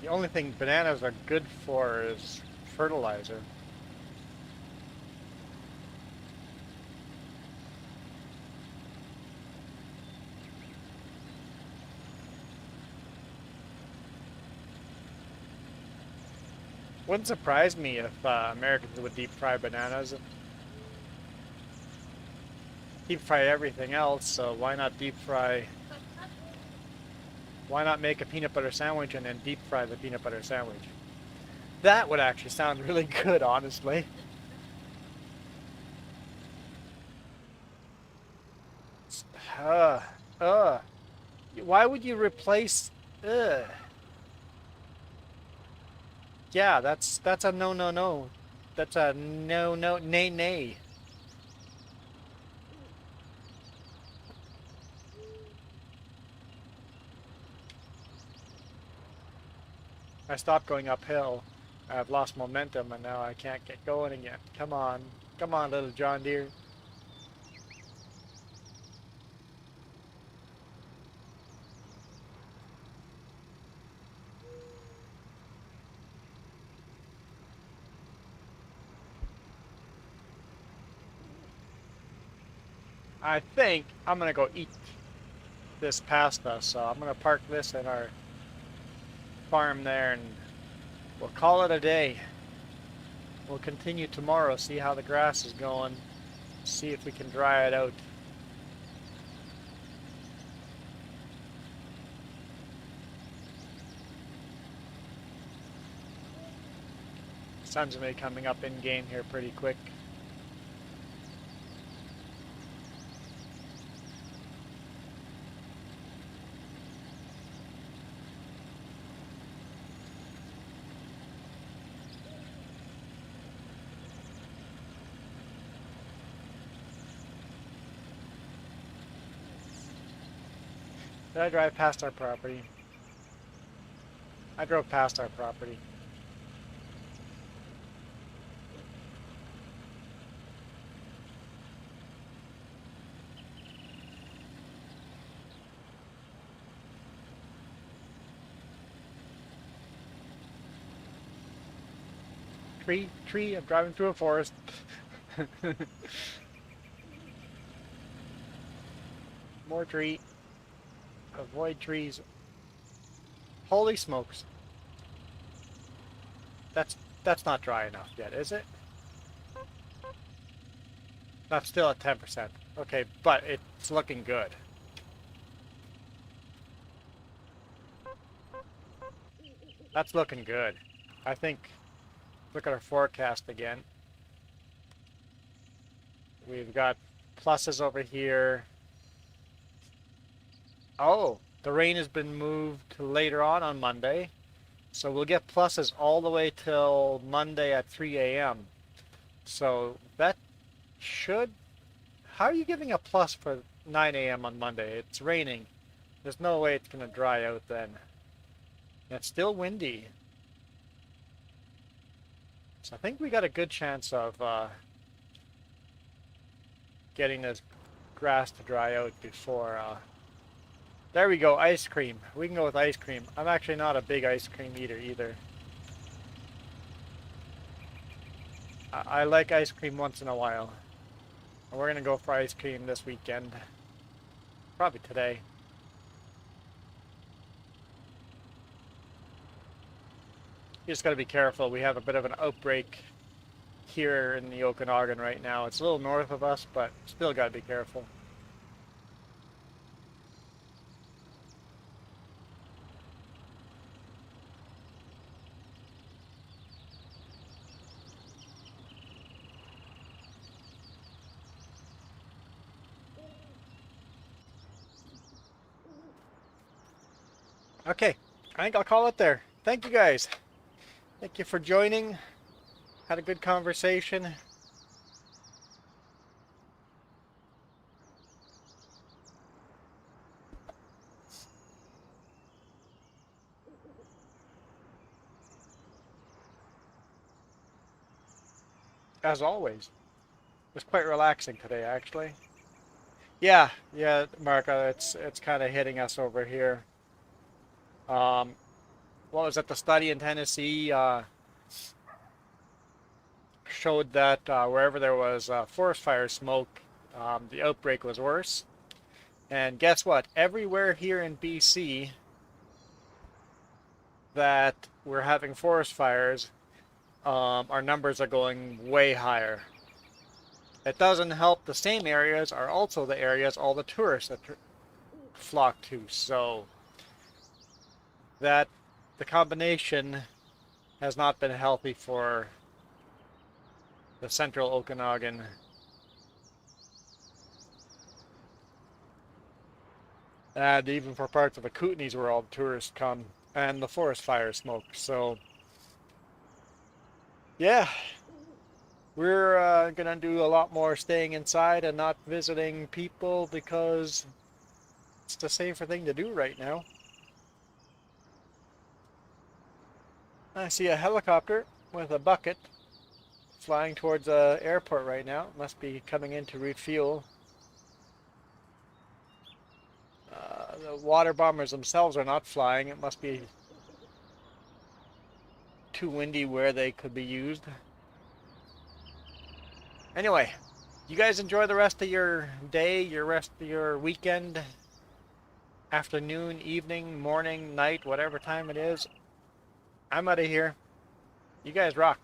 The only thing bananas are good for is fertilizer. Wouldn't surprise me if Americans would deep fry bananas. Deep fry everything else, so why not deep fry? Why not make a peanut butter sandwich and then deep fry the peanut butter sandwich? That would actually sound really good, honestly. Uh, why would you replace? Yeah, that's a no. That's a no nay. I stopped going uphill. I've lost momentum and now I can't get going again. Come on, little John Deere. I think I'm gonna go eat this pasta, so I'm gonna park this in our farm there and we'll call it a day. We'll continue tomorrow, see how the grass is going, see if we can dry it out. Sun's gonna be coming up in game here pretty quick. Did I drive past our property? I drove past our property. Tree, I'm driving through a forest. More tree. Avoid trees. Holy smokes. That's not dry enough yet, is it? That's still at 10%. Okay, but it's looking good. That's looking good. I think, look at our forecast again. We've got pluses over here. Oh, the rain has been moved to later on Monday. So we'll get pluses all the way till Monday at 3 a.m. So that should... How are you giving a plus for 9 a.m. on Monday? It's raining. There's no way it's going to dry out then. And it's still windy. So I think we got a good chance of getting this grass to dry out before... There we go, ice cream. We can go with ice cream. I'm actually not a big ice cream eater either. I like ice cream once in a while. And we're going to go for ice cream this weekend. Probably today. You just got to be careful. We have a bit of an outbreak here in the Okanagan right now. It's a little north of us, but still got to be careful. Okay, I think I'll call it there. Thank you guys. Thank you for joining. Had a good conversation. As always. It was quite relaxing today, actually. Yeah, Mark, it's kind of hitting us over here. What was it? The study in Tennessee showed that wherever there was forest fire smoke, the outbreak was worse. And guess what? Everywhere here in BC that we're having forest fires, our numbers are going way higher. It doesn't help. The same areas are also the areas all the tourists that flock to. So that the combination has not been healthy for the central Okanagan. And even for parts of the Kootenays where all the tourists come and the forest fire smoke. So yeah, we're gonna do a lot more staying inside and not visiting people because it's the safer thing to do right now. I see a helicopter with a bucket flying towards the airport right now. It must be coming in to refuel. The water bombers themselves are not flying. It must be too windy where they could be used. Anyway, you guys enjoy the rest of your day, your rest of your weekend, afternoon, evening, morning, night, whatever time it is. I'm out of here. You guys rock.